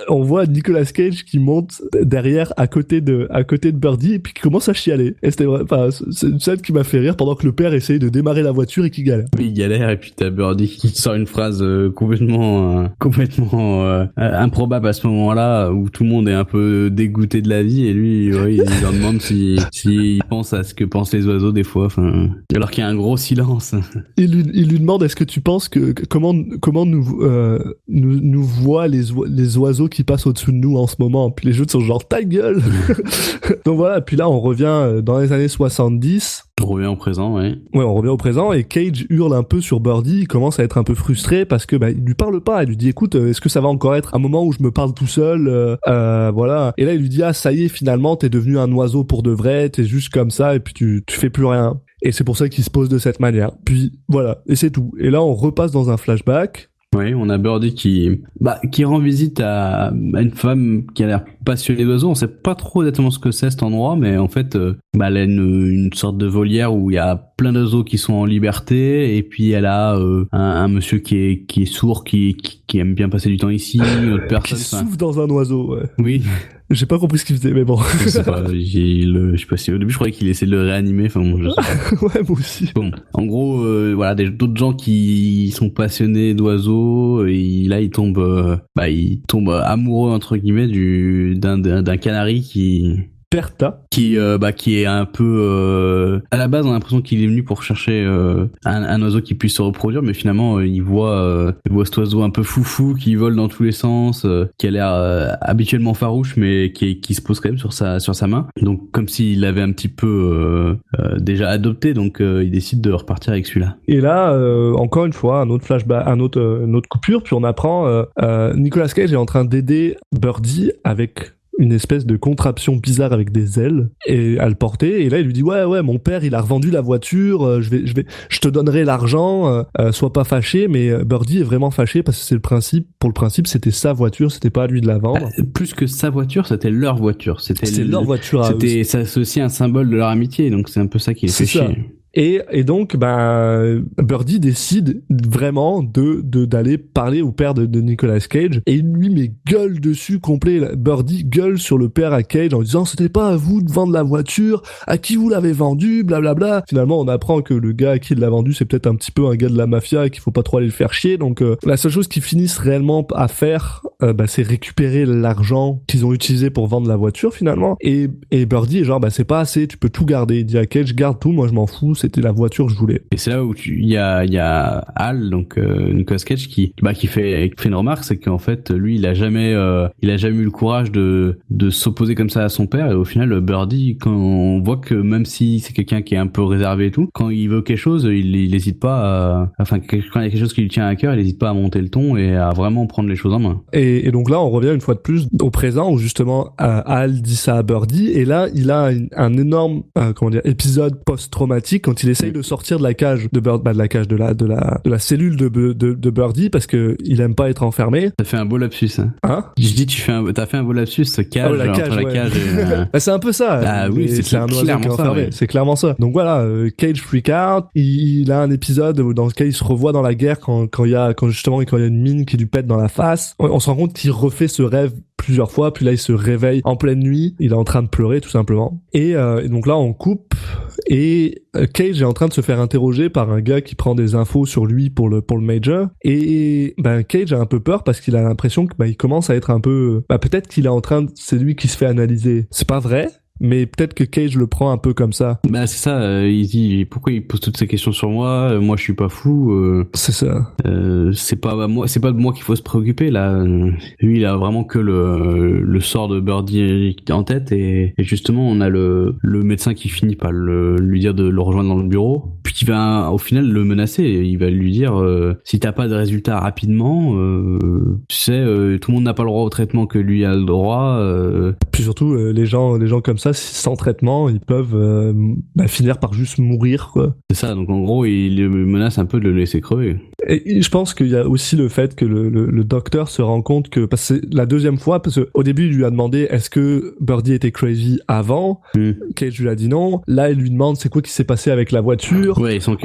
on voit Nicolas Cage qui monte derrière à côté de Birdie et puis qui commence à chialer. Et c'est une scène qui m'a fait rire pendant que le père essaye de démarrer la voiture et qui galère. Oui, il galère et puis t'as Birdie qui sort une phrase complètement improbable à ce moment-là où tout le monde est un peu dégoûté de la vie et lui, il leur demande s'il pense à ce que pensent les oiseaux des fois. Enfin, alors qu'il y a un gros silence. Il lui demande est-ce que tu penses que comment nous voient les oiseaux qui passent au-dessus de nous en ce moment, puis les jeux sont genre ta gueule. Donc voilà, puis là on revient dans les années 70. On revient au présent, ouais. Ouais, on revient au présent et Cage hurle un peu sur Birdie, il commence à être un peu frustré parce que il lui parle pas, il lui dit écoute, est-ce que ça va encore être un moment où je me parle tout seul, voilà. Et là il lui dit ah ça y est finalement t'es devenu un oiseau pour de vrai, t'es juste comme ça et puis tu fais plus rien. Et c'est pour ça qu'il se pose de cette manière. Puis voilà, et c'est tout. Et là on repasse dans un flashback. Oui, on a Birdie qui rend visite à une femme qui a l'air passionnée d'oiseaux. On sait pas trop exactement ce que c'est cet endroit, mais en fait, elle a une sorte de volière où il y a plein d'oiseaux qui sont en liberté, et puis elle a un monsieur qui est sourd, qui aime bien passer du temps ici, une autre personne. Qui souffle dans un oiseau, ouais. Oui. J'ai pas compris ce qu'il faisait, mais bon. Je sais pas, je sais pas si au début je croyais qu'il essayait de le réanimer, enfin bon, je sais pas. Ouais, moi aussi. Bon, en gros, voilà, d'autres gens qui sont passionnés d'oiseaux, et là ils tombent amoureux entre guillemets d'un canari qui est un peu à la base on a l'impression qu'il est venu pour chercher un oiseau qui puisse se reproduire, mais finalement il voit cet oiseau un peu foufou qui vole dans tous les sens, qui a l'air habituellement farouche mais qui se pose quand même sur sa main, donc comme s'il l'avait un petit peu déjà adopté, donc il décide de repartir avec celui-là. Et là encore une fois un autre flashback, une autre coupure, puis on apprend Nicolas Cage est en train d'aider Birdie avec une espèce de contraption bizarre avec des ailes et à le porter, et là il lui dit ouais mon père il a revendu la voiture, je te donnerai l'argent, sois pas fâché. Mais Birdie est vraiment fâché parce que pour le principe c'était sa voiture, c'était pas à lui de la vendre. Plus que sa voiture, c'était leur voiture, c'était leur voiture à eux. Ça c'est aussi un symbole de leur amitié, donc c'est un peu ça qui les fait chier. Et donc, Birdie décide vraiment d'aller parler au père de Nicolas Cage, et lui met gueule dessus complet. Birdie gueule sur le père à Cage en disant c'était pas à vous de vendre la voiture, à qui vous l'avez vendue, blablabla. Finalement, on apprend que le gars à qui il l'a vendu, c'est peut-être un petit peu un gars de la mafia et qu'il faut pas trop aller le faire chier. Donc, la seule chose qu'ils finissent réellement à faire c'est récupérer l'argent qu'ils ont utilisé pour vendre la voiture finalement. Et Birdie est genre c'est pas assez, tu peux tout garder. Il dit à Cage, garde tout, moi je m'en fous, c'était la voiture que je voulais. Et c'est là où il y a Hal, donc Nicolas Cage, qui fait une remarque, c'est qu'en fait lui il a jamais eu le courage de s'opposer comme ça à son père, et au final Birdie, quand on voit que même si c'est quelqu'un qui est un peu réservé et tout, quand il veut quelque chose, il hésite pas quand il y a quelque chose qui lui tient à cœur, il hésite pas à monter le ton et à vraiment prendre les choses en main. Et donc là on revient une fois de plus au présent où justement Hal dit ça à Birdie, et là il a un énorme épisode post-traumatique quand il essaye de sortir de la cage de la cellule de Birdie, parce que il aime pas être enfermé. T'as fait un beau lapsus, hein. Je dis t'as fait un beau lapsus, cage, entre la cage et... c'est un peu ça. Ah oui, c'est un oiseau qui est enfermé. Ouais. C'est clairement ça. Donc voilà, Cage freak out. Il a un épisode dans lequel il se revoit dans la guerre quand il y a une mine qui lui pète dans la face. On se rend compte qu'il refait ce rêve plusieurs fois, puis là il se réveille en pleine nuit, il est en train de pleurer tout simplement. Et donc là on coupe et Cage est en train de se faire interroger par un gars qui prend des infos sur lui pour le Major, et Cage a un peu peur parce qu'il a l'impression que il commence à être un peu peut-être qu'il est en train c'est lui qui se fait analyser. C'est pas vrai, mais peut-être que Cage le prend un peu comme ça. C'est ça, il dit pourquoi il pose toutes ces questions sur moi, moi je suis pas fou. C'est ça. C'est pas de moi qu'il faut se préoccuper là. Lui il a vraiment que le sort de Birdie en tête, et justement on a le médecin qui finit par lui dire de le rejoindre dans le bureau, puis qui va au final le menacer. Il va lui dire si t'as pas de résultats rapidement, tu sais, tout le monde n'a pas le droit au traitement que lui a le droit. Puis surtout les gens comme ça, sans traitement, ils peuvent finir par juste mourir, quoi. C'est ça, donc en gros, il menace un peu de le laisser crever. Et je pense qu'il y a aussi le fait que le docteur se rend compte que, parce que c'est la deuxième fois, parce qu'au début, il lui a demandé est-ce que Birdie était crazy avant. Cage lui a dit non. Là, il lui demande c'est quoi qui s'est passé avec la voiture. Ouais, ils sont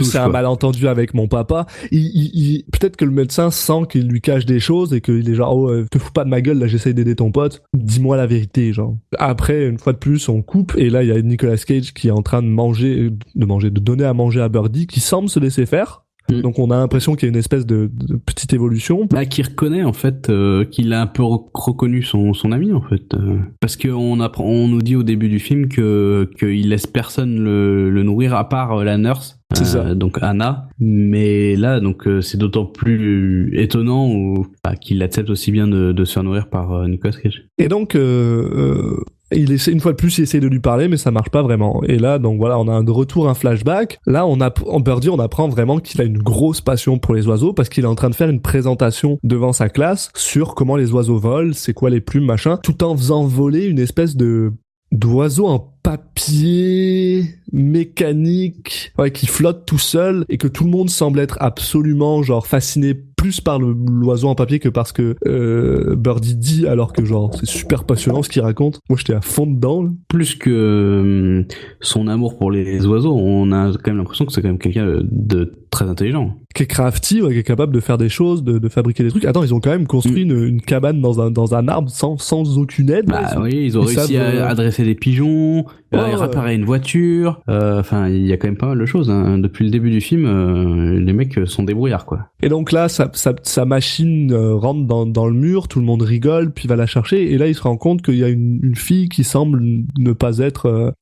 c'est un malentendu avec mon papa. Peut-être que le médecin sent qu'il lui cache des choses et qu'il est genre te fous pas de ma gueule, là j'essaye d'aider ton pote, dis-moi la vérité, genre. Après, une fois de plus, on coupe, et là il y a Nicolas Cage qui est en train de donner à manger à Birdie, qui semble se laisser faire. Donc on a l'impression qu'il y a une espèce de petite évolution. Qui reconnaît en fait qu'il a un peu reconnu son ami en fait. Parce qu'on nous dit au début du film qu'il laisse personne le nourrir à part la nurse. C'est ça. Donc Anna. Mais là, donc c'est d'autant plus étonnant qu'il accepte aussi bien de se faire nourrir par Nicolas Cage. Et donc il essaie, une fois de plus, il essaie de lui parler, mais ça marche pas vraiment. Et là, donc voilà, on a un flashback. Là, en Birdie, on apprend vraiment qu'il a une grosse passion pour les oiseaux, parce qu'il est en train de faire une présentation devant sa classe sur comment les oiseaux volent, c'est quoi les plumes, machin, tout en faisant voler une espèce d'oiseau en papier mécanique, qui flotte tout seul, et que tout le monde semble être absolument fasciné plus par l'oiseau en papier que parce que Birdie dit, alors que c'est super passionnant ce qu'il raconte. Moi j'étais à fond dedans là. Plus que son amour pour les oiseaux, on a quand même l'impression que c'est quand même quelqu'un de très intelligent, qui est crafty, qui est capable de faire des choses, de fabriquer des trucs. Attends, ils ont quand même construit une cabane dans un arbre sans aucune aide. Ils ont réussi à adresser des pigeons, réparer une voiture. Il y a quand même pas mal de choses, hein. Depuis le début du film, les mecs sont débrouillards, quoi. Et donc là, sa machine rentre dans le mur, tout le monde rigole, puis va la chercher, et là il se rend compte qu'il y a une fille qui semble ne pas être...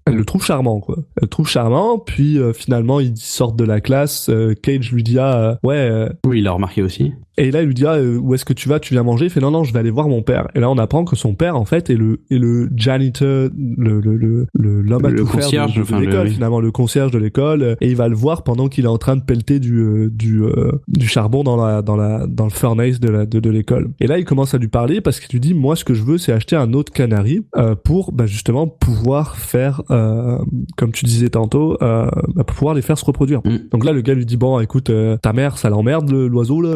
elle le trouve charmant, quoi. Elle le trouve charmant, puis finalement ils sortent de la classe, Cage lui dit oui, il l'a remarqué aussi. Et là il lui dit où est-ce que tu vas, tu viens manger? Il fait non, je vais aller voir mon père. Et là on apprend que son père en fait est le janitor, l'homme à tout faire de l'école, finalement le concierge de l'école, et il va le voir pendant qu'il est en train de pelleter du charbon dans le furnace de l'école. Et là il commence à lui parler parce qu'il lui dit moi ce que je veux c'est acheter un autre canari pour justement pouvoir faire comme tu disais tantôt pour pouvoir les faire se reproduire. Donc là le gars lui dit bon écoute ta mère ça l'emmerde l'oiseau là,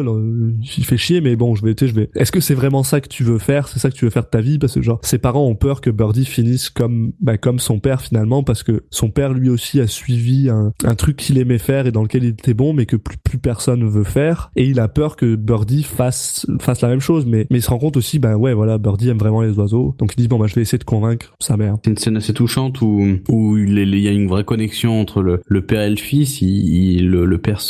il fait chier, mais bon je vais est-ce que c'est vraiment ça que tu veux faire, c'est ça que tu veux faire de ta vie? Parce que ses parents ont peur que Birdie finisse comme son père finalement, parce que son père lui aussi a suivi un truc qu'il aimait faire et dans lequel il était bon mais que plus personne veut faire, et il a peur que Birdie fasse la même chose, mais il se rend compte aussi Birdie aime vraiment les oiseaux, donc il dit je vais essayer de convaincre sa mère. C'est une scène assez touchante où il y a une vraie connexion entre le père et le fils. Le père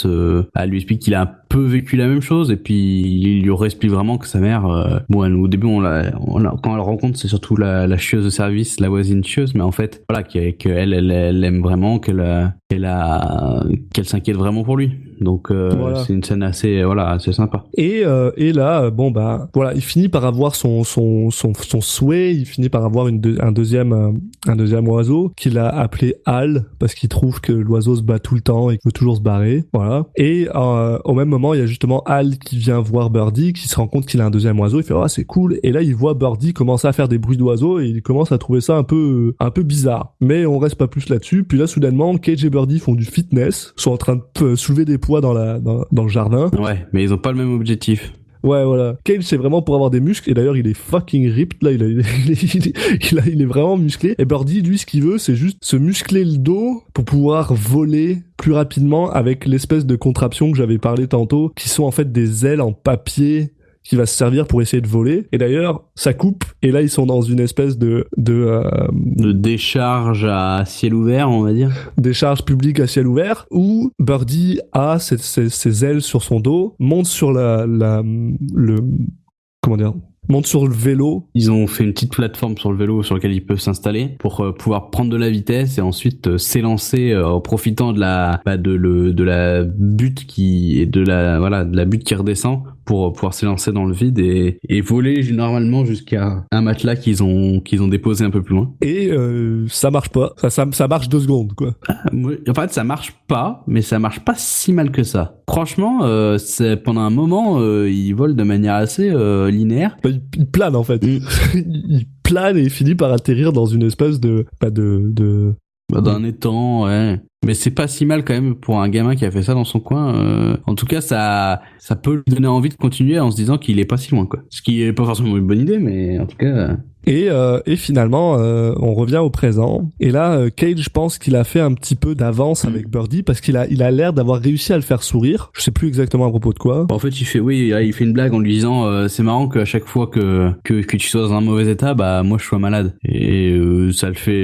lui explique qu'il a un peu vécu la même chose, et puis il lui explique vraiment que sa mère, au début quand on la rencontre, c'est surtout la chieuse de service, la voisine chieuse, mais en fait, voilà, qu'elle aime vraiment, qu'elle s'inquiète vraiment pour lui. Donc voilà. C'est une scène assez sympa. Et là, voilà, il finit par avoir son souhait, il finit par avoir un deuxième oiseau qu'il a appelé Hal parce qu'il trouve que l'oiseau se bat tout le temps et qu'il veut toujours se barrer. Voilà. Et au même moment, il y a justement Hal qui vient voir Birdie, qui se rend compte qu'il a un deuxième oiseau. Il fait c'est cool. Et là, il voit Birdie commencer à faire des bruits d'oiseaux et il commence à trouver ça un peu bizarre. Mais on reste pas plus là-dessus. Puis là, soudainement, Cage et Birdie font du fitness, sont en train de soulever des poids dans le jardin. Ouais, mais ils ont pas le même objectif. Ouais, voilà. Cage, c'est vraiment pour avoir des muscles. Et d'ailleurs, il est fucking ripped. Là, il est vraiment musclé. Et Birdie, lui, ce qu'il veut, c'est juste se muscler le dos pour pouvoir voler plus rapidement avec l'espèce de contraption que j'avais parlé tantôt, qui sont en fait des ailes en papier qui va se servir pour essayer de voler. Et d'ailleurs, ça coupe. Et là, ils sont dans une espèce de décharge à ciel ouvert, on va dire. Décharge publique à ciel ouvert, où Birdie a ses ailes sur son dos, monte sur monte sur le vélo. Ils ont fait une petite plateforme sur le vélo sur lequel ils peuvent s'installer pour pouvoir prendre de la vitesse et ensuite s'élancer en profitant de la butte de la butte qui redescend pour pouvoir s'élancer dans le vide et voler normalement jusqu'à un matelas qu'ils ont déposé un peu plus loin. Et ça marche pas. Ça marche 2 secondes, quoi. En fait, ça marche pas, mais ça marche pas si mal que ça. Franchement, c'est pendant un moment, ils volent de manière assez linéaire. Il plane en fait. Il plane et il finit par atterrir dans une espèce d'un étang, ouais. Mais c'est pas si mal quand même pour un gamin qui a fait ça dans son coin. En tout cas, ça peut lui donner envie de continuer en se disant qu'il est pas si loin, quoi. Ce qui est pas forcément une bonne idée, mais en tout cas. Et finalement, on revient au présent. Et là, Cage, je pense qu'il a fait un petit peu d'avance avec Birdie parce qu'il a l'air d'avoir réussi à le faire sourire. Je sais plus exactement à propos de quoi. En fait, il fait une blague en lui disant c'est marrant qu'à chaque fois que tu sois dans un mauvais état, moi je sois malade. Et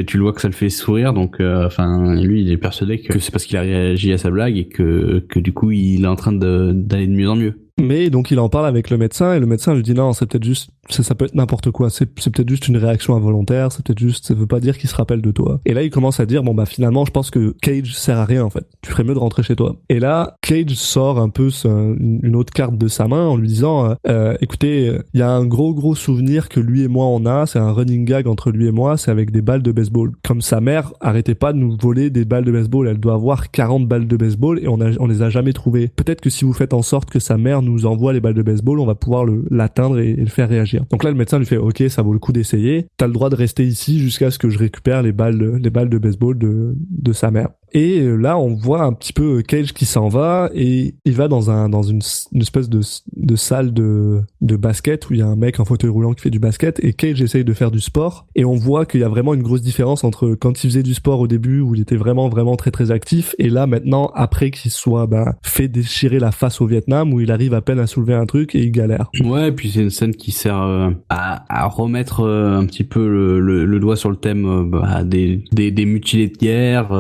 tu le vois que ça le fait sourire. Donc, lui, il est persuadé que c'est parce qu'il a réagi à sa blague et que du coup, il est en train d'aller de mieux en mieux. Mais donc il en parle avec le médecin et le médecin lui dit non, c'est peut-être juste, ça peut être n'importe quoi, c'est peut-être juste une réaction involontaire, c'est peut-être juste, ça veut pas dire qu'il se rappelle de toi. Et là il commence à dire finalement je pense que Cage sert à rien en fait, tu ferais mieux de rentrer chez toi. Et là Cage sort un peu une autre carte de sa main en lui disant écoutez, il y a un gros souvenir que lui et moi on a, c'est un running gag entre lui et moi, c'est avec des balles de baseball. Comme sa mère arrêtait pas de nous voler des balles de baseball, elle doit avoir 40 balles de baseball et on les a jamais trouvées. Peut-être que si vous faites en sorte que sa mère nous envoie les balles de baseball, on va pouvoir l'atteindre et le faire réagir. Donc là, le médecin lui fait ok, ça vaut le coup d'essayer. T'as le droit de rester ici jusqu'à ce que je récupère les balles de baseball de sa mère. Et là, on voit un petit peu Cage qui s'en va et il va dans une espèce de salle de basket où il y a un mec en fauteuil roulant qui fait du basket et Cage essaye de faire du sport et on voit qu'il y a vraiment une grosse différence entre quand il faisait du sport au début où il était vraiment très très actif et là maintenant après qu'il soit fait déchirer la face au Vietnam où il arrive à peine à soulever un truc et il galère. Ouais, et puis c'est une scène qui sert à remettre un petit peu le doigt sur le thème des mutilés de guerre.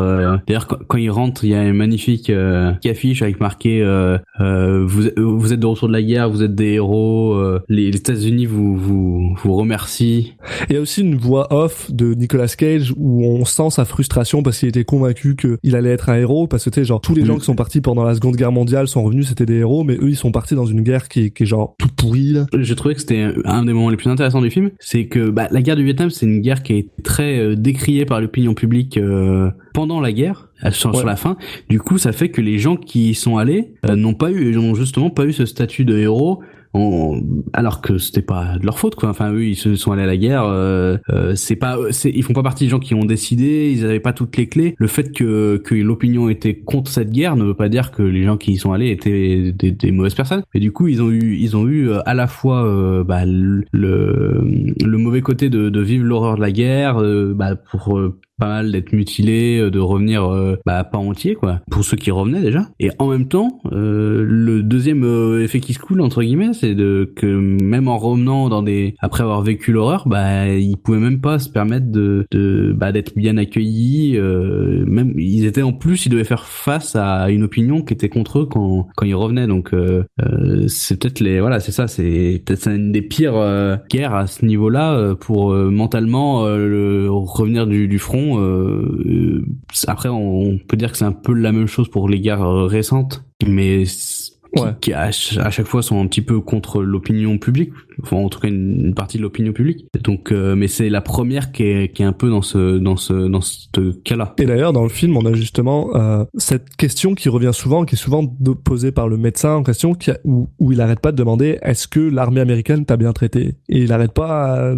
D'ailleurs, quand il rentre, il y a une magnifique affiche avec marqué vous êtes de retour de la guerre, vous êtes des héros, les États-Unis vous remercient. Il y a aussi une voix off de Nicolas Cage où on sent sa frustration parce qu'il était convaincu qu'il allait être un héros, parce que tu sais, genre tous les gens qui sont partis pendant la Seconde Guerre mondiale sont revenus, c'était des héros, mais eux ils sont partis dans une guerre qui est genre toute pourrie là. J'ai trouvé que c'était un des moments les plus intéressants du film, c'est que la guerre du Vietnam, c'est une guerre qui a été très décriée par l'opinion publique pendant la guerre. Sur la fin, du coup, ça fait que les gens qui y sont allés n'ont justement pas eu ce statut de héros, alors que c'était pas de leur faute, quoi. Enfin, eux, ils se sont allés à la guerre. Ils font pas partie des gens qui ont décidé. Ils avaient pas toutes les clés. Le fait que l'opinion était contre cette guerre ne veut pas dire que les gens qui y sont allés étaient des mauvaises personnes. Et du coup, ils ont eu à la fois le mauvais côté de vivre l'horreur de la guerre, pas mal d'être mutilé, de revenir pas entier quoi, pour ceux qui revenaient déjà. Et en même temps, le deuxième effet qui se coule entre guillemets, c'est que même en revenant après avoir vécu l'horreur, ils pouvaient même pas se permettre d'être bien accueillis. Même ils devaient faire face à une opinion qui était contre eux quand ils revenaient. Donc c'est peut-être c'est peut-être une des pires guerres à ce niveau-là pour mentalement revenir du front. Après on peut dire que c'est un peu la même chose pour les guerres récentes, mais qui à chaque fois sont un petit peu contre l'opinion publique, enfin en tout cas une partie de l'opinion publique. Donc mais c'est la première qui est un peu dans ce cas-là. Et d'ailleurs dans le film on a justement cette question qui revient souvent, qui est souvent posée par le médecin en question, où il arrête pas de demander est-ce que l'armée américaine t'a bien traité, et il arrête pas à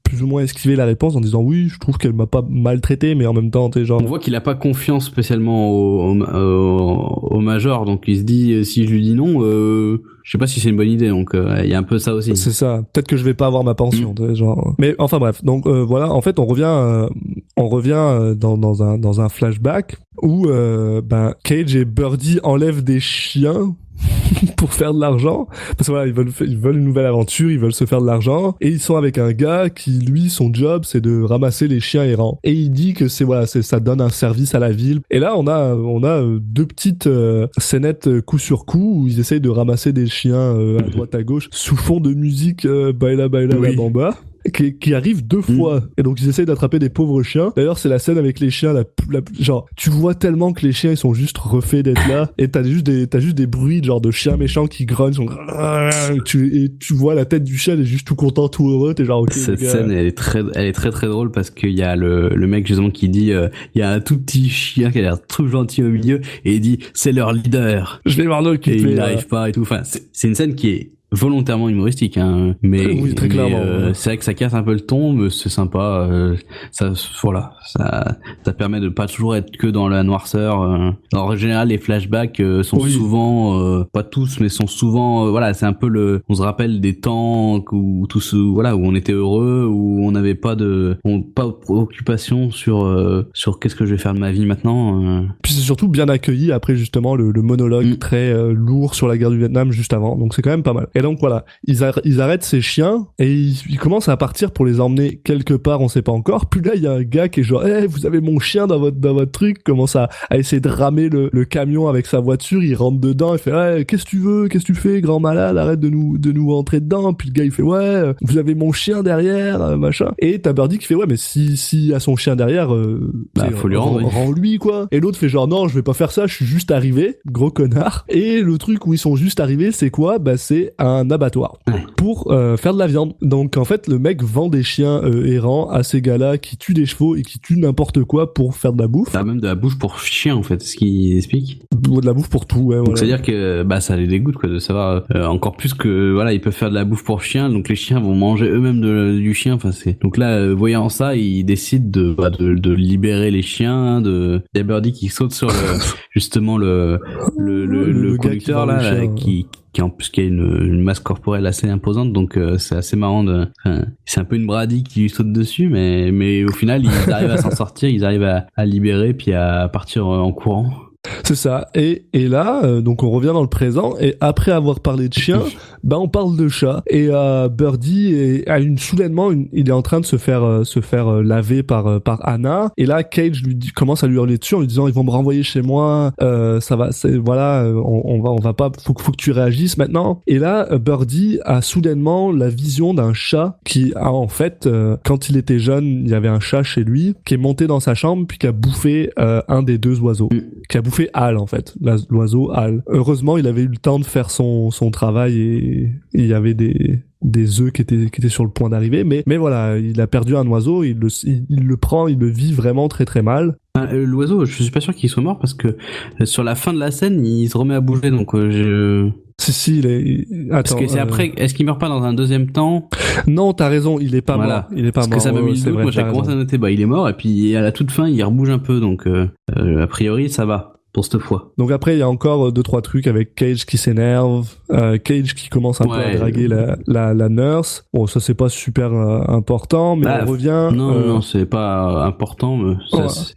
plus ou moins esquiver la réponse en disant oui, je trouve qu'elle m'a pas maltraité, mais en même temps t'es genre... On voit qu'il a pas confiance spécialement au major, donc il se dit si je lui dis non, je sais pas si c'est une bonne idée, donc il y a un peu ça aussi. C'est ça, peut-être que je vais pas avoir ma pension, genre. Mais enfin bref, donc voilà, en fait on revient dans un flashback où Cage et Birdie enlèvent des chiens pour faire de l'argent, parce que voilà, ils veulent une nouvelle aventure, ils veulent se faire de l'argent, et ils sont avec un gars qui, lui, son job, c'est de ramasser les chiens errants. Et il dit que ça donne un service à la ville. Et là, on a deux petites scénettes coup sur coup où ils essayent de ramasser des chiens à droite à gauche sous fond de musique Baila Baila La Bamba. Qui arrive deux fois, et donc ils essayent d'attraper des pauvres chiens. D'ailleurs c'est la scène avec les chiens genre tu vois tellement que les chiens ils sont juste refaits d'être là, et t'as juste des bruits genre de chiens méchants qui grognent, et tu vois la tête du chien, elle est juste tout content, tout heureux, t'es genre ok. Cette scène elle est très très drôle parce qu'il y a le mec justement qui dit il y a un tout petit chien qui a l'air trop gentil au milieu, et il dit c'est leur leader, je vais voir l'occuper, et il n'arrive pas et tout. Enfin c'est une scène qui est volontairement humoristique, hein, mais oui, très clairement. C'est vrai que ça casse un peu le ton, mais c'est sympa. Ça permet de pas toujours être que dans la noirceur. En général, les flashbacks sont souvent, pas tous, mais sont souvent, c'est un peu on se rappelle des temps où où on était heureux, où on n'avait pas de préoccupation sur qu'est-ce que je vais faire de ma vie maintenant. Puis c'est surtout bien accueilli après justement le monologue très lourd sur la guerre du Vietnam juste avant, donc c'est quand même pas mal. Et donc voilà, ils arrêtent ces chiens et ils commencent à partir pour les emmener quelque part, on sait pas encore. Puis là, il y a un gars qui est genre, vous avez mon chien dans votre truc, commence à essayer de ramer le camion avec sa voiture, il rentre dedans, il fait, qu'est-ce que tu veux, qu'est-ce que tu fais, grand malade, arrête de nous rentrer dedans. Puis le gars il fait, vous avez mon chien derrière, machin. Et t'as Birdie qui fait, mais si a son chien derrière, faut lui rendre. Rends-lui quoi. Et l'autre fait genre, non, je vais pas faire ça, je suis juste arrivé, gros connard. Et le truc où ils sont juste arrivés, c'est quoi? C'est un abattoir pour faire de la viande. Donc en fait le mec vend des chiens errants à ces gars-là qui tuent des chevaux et qui tuent n'importe quoi pour faire de la bouffe. T'as même de la bouffe pour chiens en fait, ce qu'il explique. De la bouffe pour tout, Donc c'est-à-dire que ça les dégoûte quoi de savoir encore plus que ils peuvent faire de la bouffe pour chiens, donc les chiens vont manger eux-mêmes du chien. Enfin donc là voyant ça, ils décident de libérer les chiens. Il y a Birdie qui saute sur justement le conducteur là qui en plus qui a une masse corporelle assez imposante, donc c'est assez marrant c'est un peu une Brady qui lui saute dessus, mais au final ils arrivent à s'en sortir, ils arrivent à libérer puis à partir en courant. C'est ça. Et là, donc on revient dans le présent, et après avoir parlé de chiens, on parle de chats. Et Birdie soudainement, il est en train de se faire laver par Anna. Et là, Cage commence à lui hurler dessus en lui disant, ils vont me renvoyer chez moi. Ça va, on va pas. Faut que tu réagisses maintenant. Et là, Birdie a soudainement la vision d'un chat qui a en fait, quand il était jeune, il y avait un chat chez lui qui est monté dans sa chambre puis qui a bouffé un des deux oiseaux. Qui a bouffé Hal en fait, l'oiseau Hal. Heureusement, il avait eu le temps de faire son travail et il y avait des œufs qui étaient sur le point d'arriver, mais voilà, il a perdu un oiseau, il le prend, il le vit vraiment très très mal. L'oiseau, je suis pas sûr qu'il soit mort parce que sur la fin de la scène, il se remet à bouger, donc Si, il est... Attends, parce que c'est après, est-ce qu'il meurt pas dans un deuxième temps? Non, t'as raison, il est pas mort. Il est pas parce mort. Parce que ça m'a mis le doute, moi j'ai commencé à noter, il est mort, et puis à la toute fin, il rebouge un peu, donc a priori, ça va. pour cette fois. Donc après, il y a encore 2-3 trucs avec Cage qui s'énerve, Cage qui commence un peu à draguer la nurse. Bon, ça c'est pas super important, mais on revient. Non, c'est pas important. Mais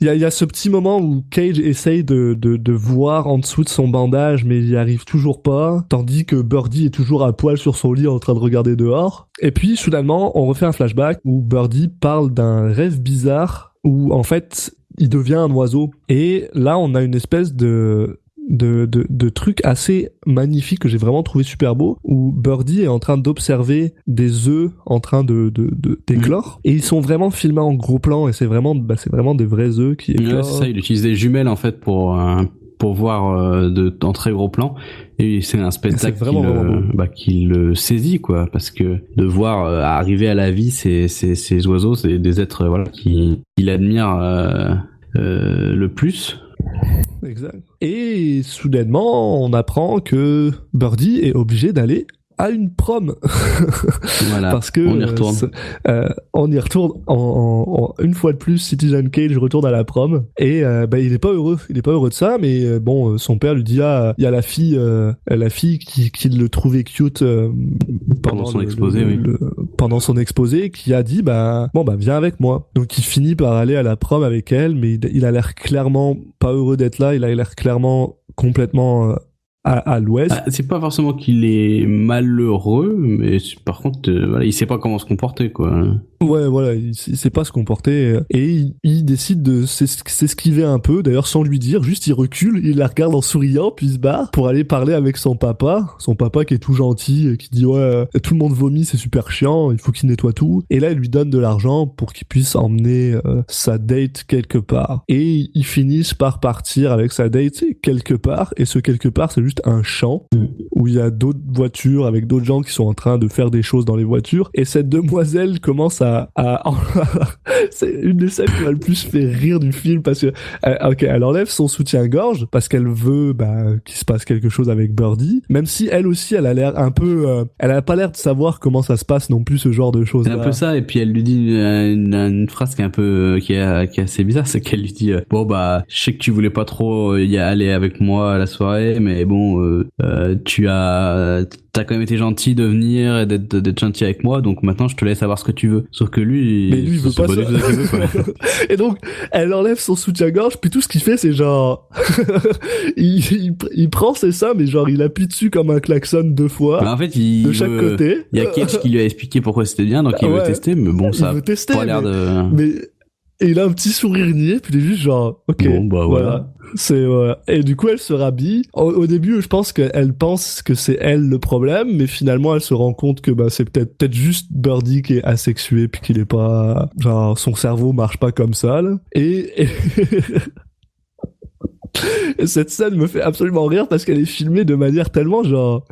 il y a ce petit moment où Cage essaye de voir en dessous de son bandage, mais il y arrive toujours pas, tandis que Birdie est toujours à poil sur son lit en train de regarder dehors. Et puis, soudainement, on refait un flashback où Birdie parle d'un rêve bizarre où, en fait, il devient un oiseau. Et là, on a une espèce de truc assez magnifique que j'ai vraiment trouvé super beau, où Birdie est en train d'observer des œufs en train d'éclore, et ils sont vraiment filmés en gros plan, et c'est vraiment des vrais œufs qui éclorent. Ouais, c'est ça, il utilise des jumelles en fait pour voir en très gros plan, et c'est un spectacle qui le saisit, quoi, parce que de voir arriver à la vie ces oiseaux, c'est des êtres qu'il admire le plus. Exact. Et soudainement, on apprend que Birdie est obligé d'aller à une prom. Voilà, parce que on y retourne. On y retourne une fois de plus. Citizen Cage retourne à la prom et il est pas heureux. Il est pas heureux de ça, mais son père lui dit il y a la fille qui le trouvait cute pendant son exposé, pendant son exposé, qui a dit viens avec moi. Donc il finit par aller à la prom avec elle, mais il a l'air clairement pas heureux d'être là. Il a l'air clairement complètement à l'ouest. C'est pas forcément qu'il est malheureux, mais par contre, il sait pas comment se comporter, quoi. Ouais, voilà, il sait pas se comporter, et il décide de s'esquiver un peu, d'ailleurs sans lui dire, juste il recule, il la regarde en souriant, puis il se barre pour aller parler avec son papa qui est tout gentil, qui dit tout le monde vomit, c'est super chiant, il faut qu'il nettoie tout, et là il lui donne de l'argent pour qu'il puisse emmener sa date quelque part, et ils finissent par partir avec sa date quelque part, et ce quelque part c'est juste un champ où il y a d'autres voitures avec d'autres gens qui sont en train de faire des choses dans les voitures, et cette demoiselle commence à c'est une des scènes qui m'a le plus fait rire du film, parce que elle enlève son soutien-gorge parce qu'elle veut qu'il se passe quelque chose avec Birdie, même si elle aussi elle a l'air un peu elle a pas l'air de savoir comment ça se passe non plus, ce genre de choses. C'est un peu ça, et puis elle lui dit une phrase qui est un peu qui est assez bizarre, c'est qu'elle lui dit je sais que tu voulais pas trop y aller avec moi à la soirée, mais t'as quand même été gentil de venir et d'être gentil avec moi, donc maintenant je te laisse avoir ce que tu veux. Sauf que lui il veut pas ça. Et donc elle enlève son soutien-gorge, puis tout ce qu'il fait c'est genre il prend ses seins, mais genre il appuie dessus comme un klaxon 2 fois. En fait, de chaque côté. Il y a Cage qui lui a expliqué pourquoi c'était bien, donc il veut tester, mais bon, ça a pas l'air de... Mais et il a un petit sourire niais, puis il est juste genre ok, voilà. C'est et du coup elle se rhabille. Au début je pense qu'elle pense que c'est elle le problème, mais finalement elle se rend compte que c'est peut-être juste Birdie qui est asexué, puis qu'il est pas genre son cerveau marche pas comme ça là. Et cette scène me fait absolument rire parce qu'elle est filmée de manière tellement genre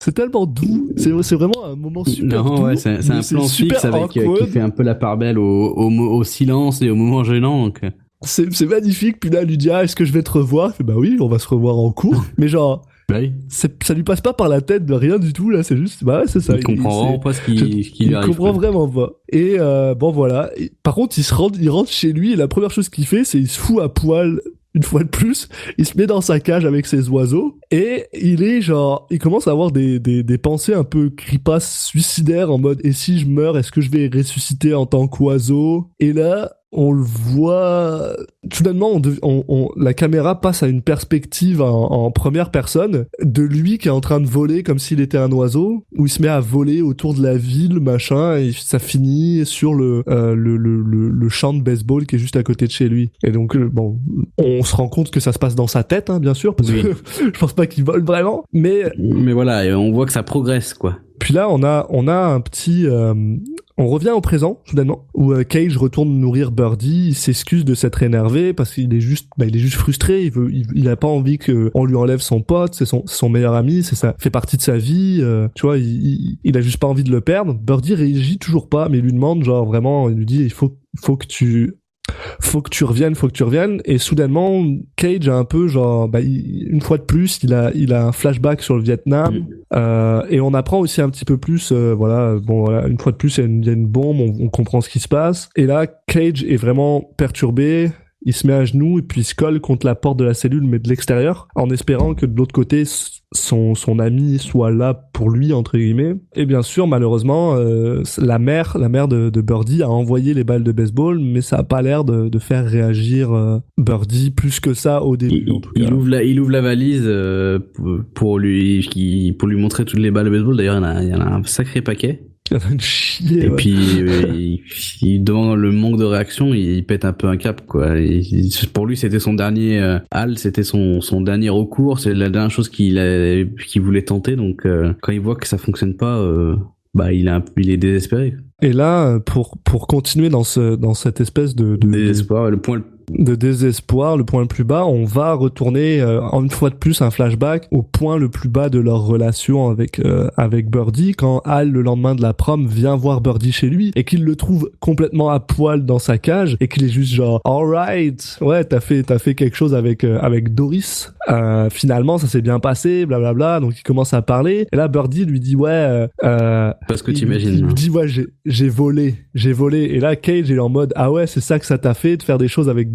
c'est tellement doux, c'est vraiment un moment super doux. Ouais, c'est un plan fixe avec qui fait un peu la part belle au silence et au moment gênant, donc. C'est magnifique, puis là, elle lui dit est-ce que je vais te revoir? Il fait oui, on va se revoir en cours. Mais genre, ça lui passe pas par la tête de rien du tout, là, c'est juste, c'est ça. Il comprend vraiment pas ce qui lui arrive. Il comprend vraiment pas. Et voilà. Et, par contre, il rentre chez lui, et la première chose qu'il fait, c'est il se fout à poil. Une fois de plus, il se met dans sa cage avec ses oiseaux, et il commence à avoir des pensées un peu cripasses, suicidaires, en mode, et si je meurs, est-ce que je vais ressusciter en tant qu'oiseau? Et là, on le voit, soudainement, la caméra passe à une perspective en première personne de lui qui est en train de voler comme s'il était un oiseau, où il se met à voler autour de la ville, machin, et ça finit sur le champ de baseball qui est juste à côté de chez lui. Et donc, on se rend compte que ça se passe dans sa tête, bien sûr, parce que je pense pas qu'il vole vraiment, mais voilà, et on voit que ça progresse, quoi. Puis là, on a un petit... on revient au présent, soudainement, où Cage retourne nourrir Birdie, il s'excuse de s'être énervé, parce qu'il est juste frustré, il a pas envie qu'on lui enlève son pote, c'est son meilleur ami, ça fait partie de sa vie, tu vois, il a juste pas envie de le perdre. Birdie réagit toujours pas, mais il lui demande, genre, vraiment, il lui dit, il faut que tu reviennes, et soudainement Cage a un peu genre une fois de plus il a un flashback sur le Vietnam, et on apprend aussi un petit peu plus une fois de plus il y a une bombe, on comprend ce qui se passe, et là Cage est vraiment perturbé, il se met à genoux et puis il se colle contre la porte de la cellule, mais de l'extérieur, en espérant que de l'autre côté, son ami soit là pour lui, entre guillemets. Et bien sûr, malheureusement, la mère de Birdie a envoyé les balles de baseball, mais ça a pas l'air de faire réagir Birdie plus que ça au début. En tout cas. Il ouvre la valise pour lui montrer toutes les balles de baseball. D'ailleurs, il y en a un sacré paquet. Chier, et ouais. puis devant le manque de réaction, il pète un peu un cap, quoi. Pour lui, c'était son dernier c'était son dernier recours, c'est la dernière chose qu'il voulait tenter. Donc quand il voit que ça fonctionne pas, il est désespéré. Et là, pour continuer dans cette espèce de désespoir, de désespoir, le point le plus bas, on va retourner une fois de plus un flashback au point le plus bas de leur relation avec Birdie, quand Al, le lendemain de la prom, vient voir Birdie chez lui et qu'il le trouve complètement à poil dans sa cage et qu'il est juste genre alright, ouais, t'as fait quelque chose avec Doris, finalement ça s'est bien passé, blablabla. Donc il commence à parler et là Birdie lui dit parce que t'imagines, il lui dit ouais, j'ai volé et là Cage il est en mode ah ouais, c'est ça que ça t'a fait de faire des choses avec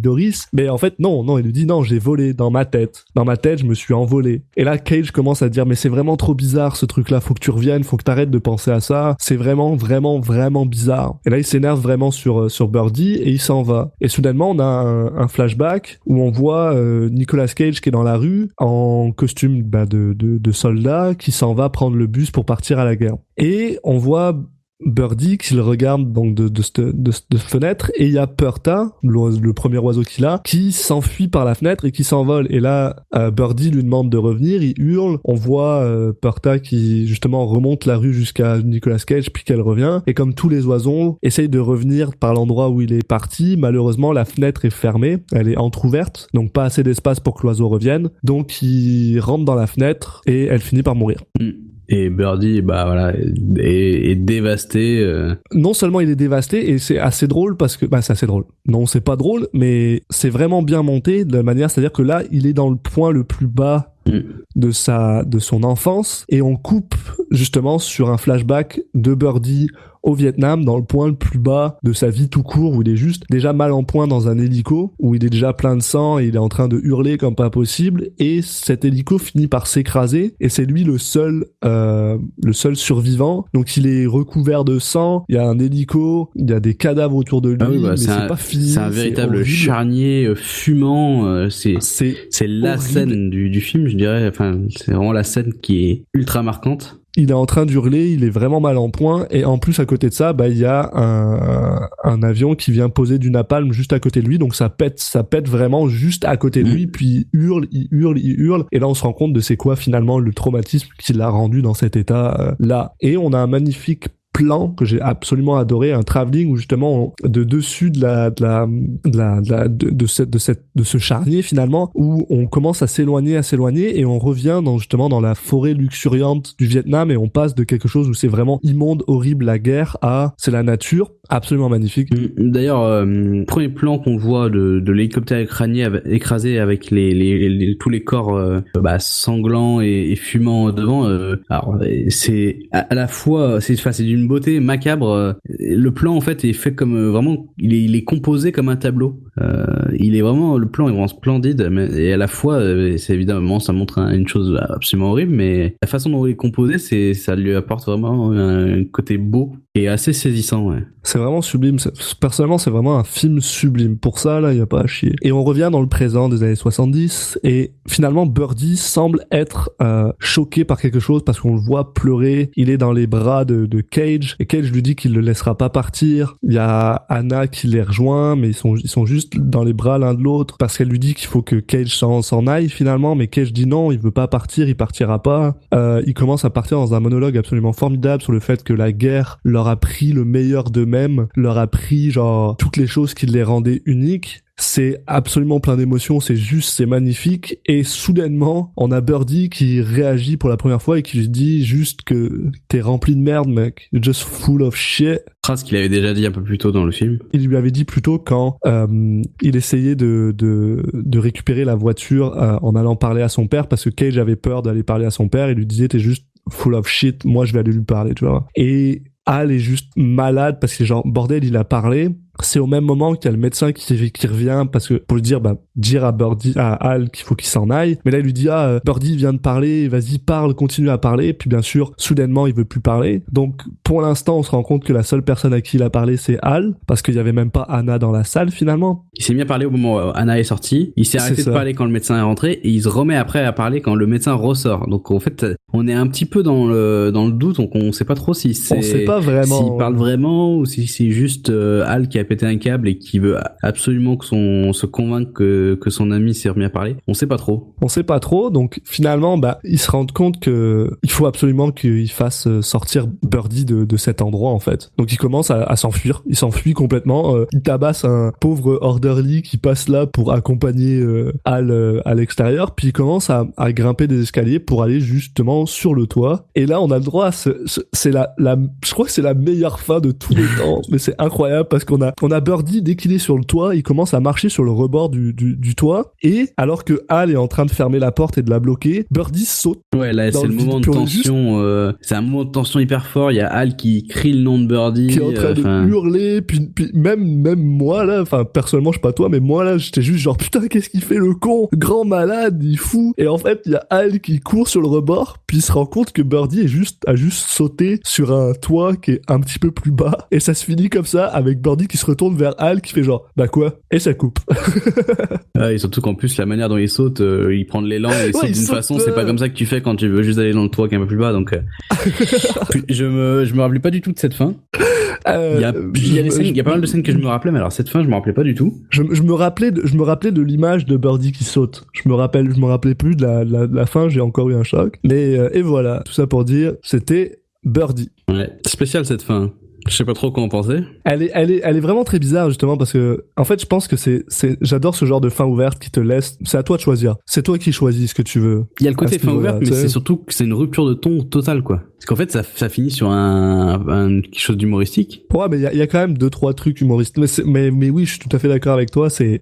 Doris. Mais en fait non, il lui dit non, j'ai volé dans ma tête, je me suis envolé. Et là Cage commence à dire mais c'est vraiment trop bizarre ce truc là, faut que tu reviennes, faut que t'arrêtes de penser à ça, c'est vraiment bizarre. Et là il s'énerve vraiment sur Birdie et il s'en va. Et soudainement on a un flashback où on voit Nicolas Cage qui est dans la rue en costume de soldat qui s'en va prendre le bus pour partir à la guerre. Et on voit Birdie qui le regarde donc de fenêtre et il y a Perta, le premier oiseau qu'il a, qui s'enfuit par la fenêtre et qui s'envole. Et là Birdie lui demande de revenir, il hurle, on voit Perta qui justement remonte la rue jusqu'à Nicolas Cage puis qu'elle revient, et comme tous les oiseaux essaye de revenir par l'endroit où il est parti, malheureusement la fenêtre est fermée, elle est entrouverte, donc pas assez d'espace pour que l'oiseau revienne, donc il rentre dans la fenêtre et elle finit par mourir. Et Birdie, est dévasté. Non seulement il est dévasté, et c'est assez drôle parce que, c'est assez drôle. Non, c'est pas drôle, mais c'est vraiment bien monté de la manière, c'est-à-dire que là, il est dans le point le plus bas de son enfance, et on coupe justement sur un flashback de Birdie au Vietnam, dans le point le plus bas de sa vie tout court, où il est juste déjà mal en point dans un hélico, où il est déjà plein de sang et il est en train de hurler comme pas possible, et cet hélico finit par s'écraser et c'est lui le seul survivant. Donc il est recouvert de sang, il y a un hélico, il y a des cadavres autour de lui, mais c'est pas fini. C'est un véritable charnier fumant. C'est la horrible. Scène du film, je dirais. Enfin, c'est vraiment la scène qui est ultra marquante. Il est en train d'hurler, il est vraiment mal en point, et en plus à côté de ça, il y a un avion qui vient poser du napalm juste à côté de lui, donc ça pète vraiment juste à côté de lui, puis il hurle, et là on se rend compte de c'est quoi finalement le traumatisme qui l'a rendu dans cet état là. Et on a un magnifique plan que j'ai absolument adoré, un travelling où justement de dessus de ce charnier finalement, où on commence à s'éloigner et on revient dans la forêt luxuriante du Vietnam, et on passe de quelque chose où c'est vraiment immonde, horrible, la guerre, à c'est la nature, absolument magnifique. D'ailleurs, premier plan qu'on voit de l'hélicoptère écrasé avec tous les corps sanglants et fumants devant. Alors c'est à la fois c'est d'une beauté macabre. Le plan en fait est fait comme vraiment, il est composé comme un tableau. Le plan est vraiment splendide, et à la fois c'est évidemment, ça montre une chose absolument horrible, mais la façon dont il est composé, ça lui apporte vraiment un côté beau et assez saisissant. Ouais. C'est vraiment sublime. Personnellement, c'est vraiment un film sublime. Pour ça, là, il y a pas à chier. Et on revient dans le présent des années 70, et finalement, Birdie semble être choqué par quelque chose parce qu'on le voit pleurer. Il est dans les bras de Cage, et Cage lui dit qu'il le laissera pas partir. Il y a Anna qui les rejoint, mais ils sont juste dans les bras l'un de l'autre parce qu'elle lui dit qu'il faut que Cage s'en aille finalement, mais Cage dit non, il veut pas partir, il partira pas. Il commence à partir dans un monologue absolument formidable sur le fait que la guerre leur a pris le meilleur d'eux-mêmes, leur a pris genre toutes les choses qui les rendaient uniques. C'est absolument plein d'émotions, c'est magnifique, et soudainement, on a Birdie qui réagit pour la première fois et qui lui dit juste que t'es rempli de merde, mec. You're just full of shit. Phrase qu'il avait déjà dit un peu plus tôt dans le film. Il lui avait dit plus tôt quand il essayait de récupérer la voiture en allant parler à son père, parce que Cage avait peur d'aller parler à son père, et lui disait t'es juste full of shit, moi je vais aller lui parler, tu vois. Et Al est juste malade parce que genre bordel, il a parlé, c'est au même moment qu'il y a le médecin qui revient parce que pour lui dire dire à Hal qu'il faut qu'il s'en aille, mais là il lui dit Birdie vient de parler, vas-y parle, continue à parler, puis bien sûr soudainement il veut plus parler. Donc pour l'instant on se rend compte que la seule personne à qui il a parlé c'est Hal, parce qu'il y avait même pas Anna dans la salle finalement. Il s'est mis à parler au moment où Anna est sortie, il s'est arrêté de parler quand le médecin est rentré et il se remet après à parler quand le médecin ressort. Donc en fait on est un petit peu dans le doute, donc on sait pas trop si c'est, on sait pas vraiment s'il parle vraiment ou si c'est juste Hal qui a pété un câble et qui veut absolument se convaincre que son ami s'est remis à parler. On sait pas trop, donc finalement ils se rendent compte que il faut absolument qu'il fasse sortir Birdie de cet endroit en fait. Donc il commence à s'enfuir, il s'enfuit complètement, il tabasse un pauvre orderly qui passe là pour accompagner Hal à l'extérieur, puis il commence à grimper des escaliers pour aller justement sur le toit. Et là on a le droit à c'est je crois que c'est la meilleure fin de tous les temps, mais c'est incroyable parce qu'on a Birdie dès qu'il est sur le toit, il commence à marcher sur le rebord du toit, et alors que Hal est en train de fermer la porte et de la bloquer, Birdie saute. Ouais, là c'est le moment de tension, c'est un moment de tension hyper fort, il y a Hal qui crie le nom de Birdie, qui est en train de hurler, puis même moi là, enfin personnellement je sais pas toi, mais moi là j'étais juste genre putain qu'est-ce qu'il fait le con, grand malade, il fout. Et en fait il y a Hal qui court sur le rebord, puis il se rend compte que Birdie a juste sauté sur un toit qui est un petit peu plus bas, et ça se finit comme ça avec Birdie qui se retourne vers Hal qui fait genre quoi, et ça coupe. Et surtout qu'en plus la manière dont il saute, il prend de l'élan et saute d'une façon, c'est pas comme ça que tu fais quand tu veux juste aller dans le toit qui est un peu plus bas, donc je me rappelais pas du tout de cette fin. Il y a pas mal de scènes que je me rappelais, mais alors cette fin je me rappelais pas du tout. Je me rappelais de l'image de Birdie qui saute. Je me rappelais plus de la fin, j'ai encore eu un choc. Mais et voilà, tout ça pour dire, c'était Birdie. Ouais, spécial cette fin. Je sais pas trop quoi en penser. Elle est vraiment très bizarre justement parce que en fait je pense que j'adore ce genre de fin ouverte qui te laisse, c'est à toi de choisir. C'est toi qui choisis ce que tu veux. Il y a le côté fin ouverte, mais c'est surtout que c'est une rupture de ton totale quoi. Parce qu'en fait ça finit sur quelque chose d'humoristique. Ouais, mais il y a quand même 2-3 trucs humoristes. Mais oui, je suis tout à fait d'accord avec toi, c'est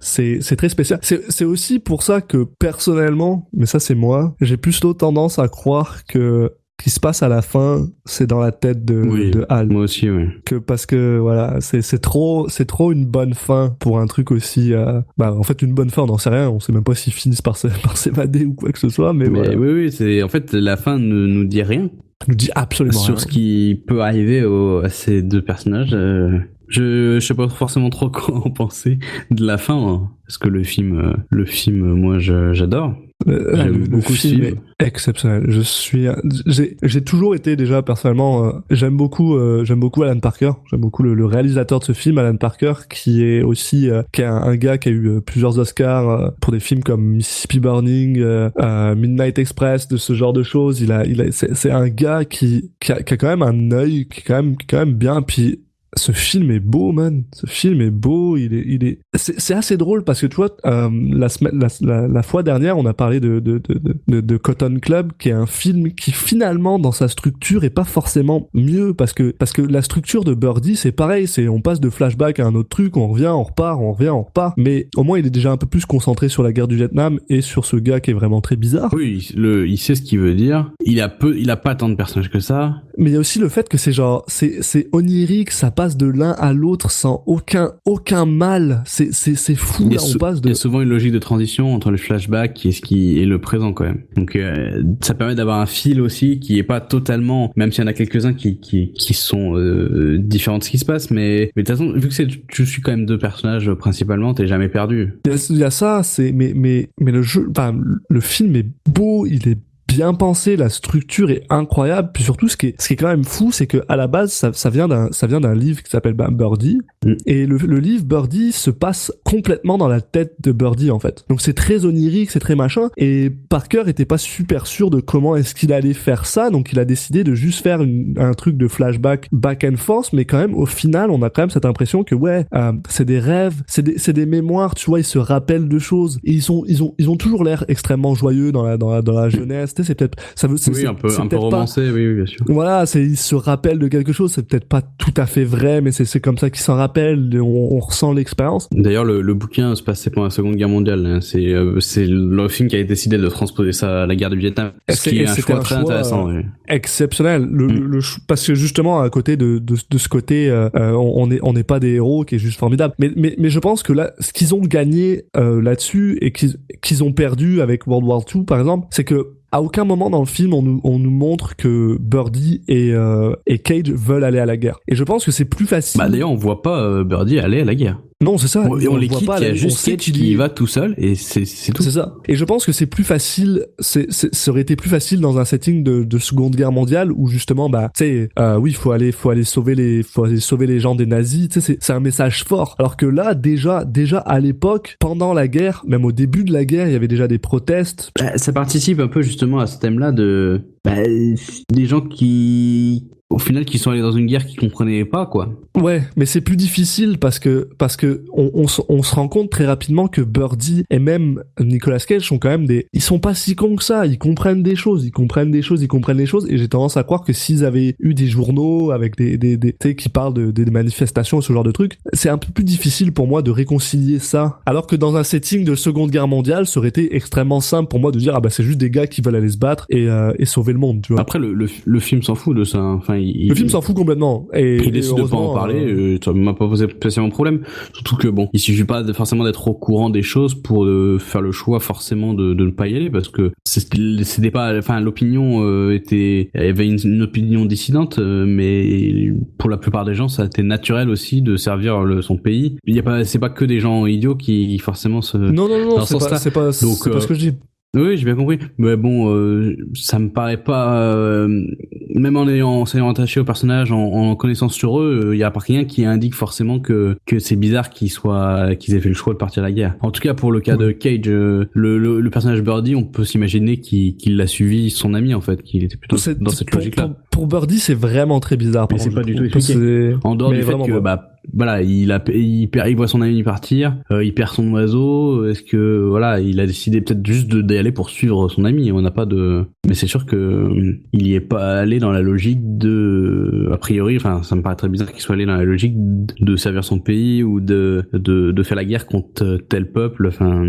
très spécial. C'est aussi pour ça que personnellement, mais ça c'est moi, j'ai plutôt tendance à croire que qui se passe à la fin, c'est dans la tête de Hal. Moi aussi, oui. Parce que voilà, c'est trop une bonne fin pour un truc aussi. En fait, une bonne fin, on n'en sait rien. On sait même pas s'ils finissent par s'évader ou quoi que ce soit. Mais voilà. Oui, c'est en fait la fin ne nous dit rien. Nous dit absolument sur rien. Ce qui peut arriver à ces deux personnages. Je sais pas forcément trop quoi en penser de la fin, hein, parce que le film, moi, j'adore. J'aime beaucoup ce film. Est exceptionnel. J'ai toujours été déjà personnellement, j'aime beaucoup Alan Parker. J'aime beaucoup le réalisateur de ce film, Alan Parker, qui est aussi qui est un gars qui a eu plusieurs Oscars pour des films comme Mississippi Burning, Midnight Express, de ce genre de choses. C'est un gars qui a quand même un œil qui est quand même bien. Puis ce film est beau, man. Ce film est beau. C'est assez drôle parce que tu vois, la fois dernière, on a parlé de Cotton Club, qui est un film qui finalement, dans sa structure, est pas forcément mieux parce que la structure de Birdie, c'est pareil. On passe de flashback à un autre truc, on revient, on repart, on revient, on repart. Mais au moins, il est déjà un peu plus concentré sur la guerre du Vietnam et sur ce gars qui est vraiment très bizarre. Oui, il sait ce qu'il veut dire. Il a pas tant de personnages que ça. Mais il y a aussi le fait que c'est onirique, ça passe de l'un à l'autre sans aucun mal. C'est fou, là, on passe de... Il y a souvent une logique de transition entre le flashback et le présent, quand même. Donc, ça permet d'avoir un fil aussi qui est pas totalement, même s'il y en a quelques-uns qui sont différents de ce qui se passe, mais de toute façon, vu que tu suis quand même deux personnages principalement, t'es jamais perdu. Il y a ça, mais le film est beau, il est bien pensé, la structure est incroyable, puis surtout ce qui est quand même fou, c'est que à la base ça vient d'un livre qui s'appelle Birdie, et le livre Birdie se passe complètement dans la tête de Birdie en fait. Donc c'est très onirique, c'est très machin, et Parker était pas super sûr de comment est-ce qu'il allait faire ça, donc il a décidé de juste faire un truc de flashback back and forth, mais quand même au final on a quand même cette impression que c'est des rêves, c'est des mémoires, tu vois, ils se rappellent de choses, et ils ont toujours l'air extrêmement joyeux dans la jeunesse, tu sais, c'est peut-être ça veut Oui, un peu romancé, oui, bien sûr. Voilà, il se rappelle de quelque chose, c'est peut-être pas tout à fait vrai, mais c'est comme ça qu'il s'en rappelle, on ressent l'expérience. D'ailleurs, le bouquin se passait pendant la Seconde Guerre mondiale, hein. C'est le film qui a décidé de transposer ça à la guerre du Vietnam, ce qui est un choix très intéressant. Exceptionnel, parce que justement à côté de ce côté, on n'est pas des héros, qui est juste formidable. Mais je pense que là, ce qu'ils ont gagné là-dessus et qu'ils ont perdu avec World War II par exemple, c'est que à aucun moment dans le film on nous montre que Birdie et Cage veulent aller à la guerre. Et je pense que c'est plus facile. Bah d'ailleurs on voit pas Birdie aller à la guerre. Non, c'est ça. On les quitte, il y a juste Cage qui y va tout seul et c'est tout. C'est ça. Et je pense que c'est plus facile, ça aurait été plus facile dans un setting de Seconde Guerre mondiale où justement, bah, tu sais, oui, faut aller sauver les gens des nazis, tu sais, c'est un message fort. Alors que là, déjà à l'époque, pendant la guerre, même au début de la guerre, il y avait déjà des protestes. Ça participe un peu justement à ce thème-là des gens qui sont allés dans une guerre qu'ils comprenaient pas, quoi. Ouais, mais c'est plus difficile parce que on se rend compte très rapidement que Birdie et même Nicolas Cage sont quand même ils sont pas si cons que ça, ils comprennent des choses, et j'ai tendance à croire que s'ils avaient eu des journaux avec des tu sais, qui parlent des manifestations et ce genre de trucs, c'est un peu plus difficile pour moi de réconcilier ça. Alors que dans un setting de Seconde Guerre mondiale, ça aurait été extrêmement simple pour moi de dire, ah bah c'est juste des gars qui veulent aller se battre et sauver le monde, tu vois. Après, le film s'en fout de ça, hein. Enfin, le film s'en fout complètement. Et il décide de pas en parler, ça m'a pas posé spécialement de problème. Surtout que bon, il suffit pas forcément d'être au courant des choses pour faire le choix forcément de ne pas y aller, parce que c'était pas, enfin, l'opinion il y avait une opinion dissidente, mais pour la plupart des gens, ça a été naturel aussi de servir son pays. C'est pas que des gens idiots qui forcément se... Non, c'est pas ce que je dis. Oui, j'ai bien compris. Mais bon, ça me paraît pas... même en s'ayant attaché au personnage, en connaissance sur eux, il y a rien qui indique forcément que c'est bizarre qu'ils aient fait le choix de partir à la guerre. En tout cas, pour le cas de Cage, le personnage Birdie, on peut s'imaginer qu'il a suivi son ami, en fait, qu'il était plutôt dans cette logique-là. Pour Birdie, c'est vraiment très bizarre. Mais c'est pas du tout expliqué. En dehors du fait que, voilà, il voit son ami partir, il perd son oiseau. Est-ce que voilà, il a décidé peut-être juste d'y aller pour suivre son ami. On n'a pas de. Mais c'est sûr que il y est pas allé dans la logique a priori. Enfin, ça me paraît très bizarre qu'il soit allé dans la logique de servir son pays ou de faire la guerre contre tel peuple. Enfin,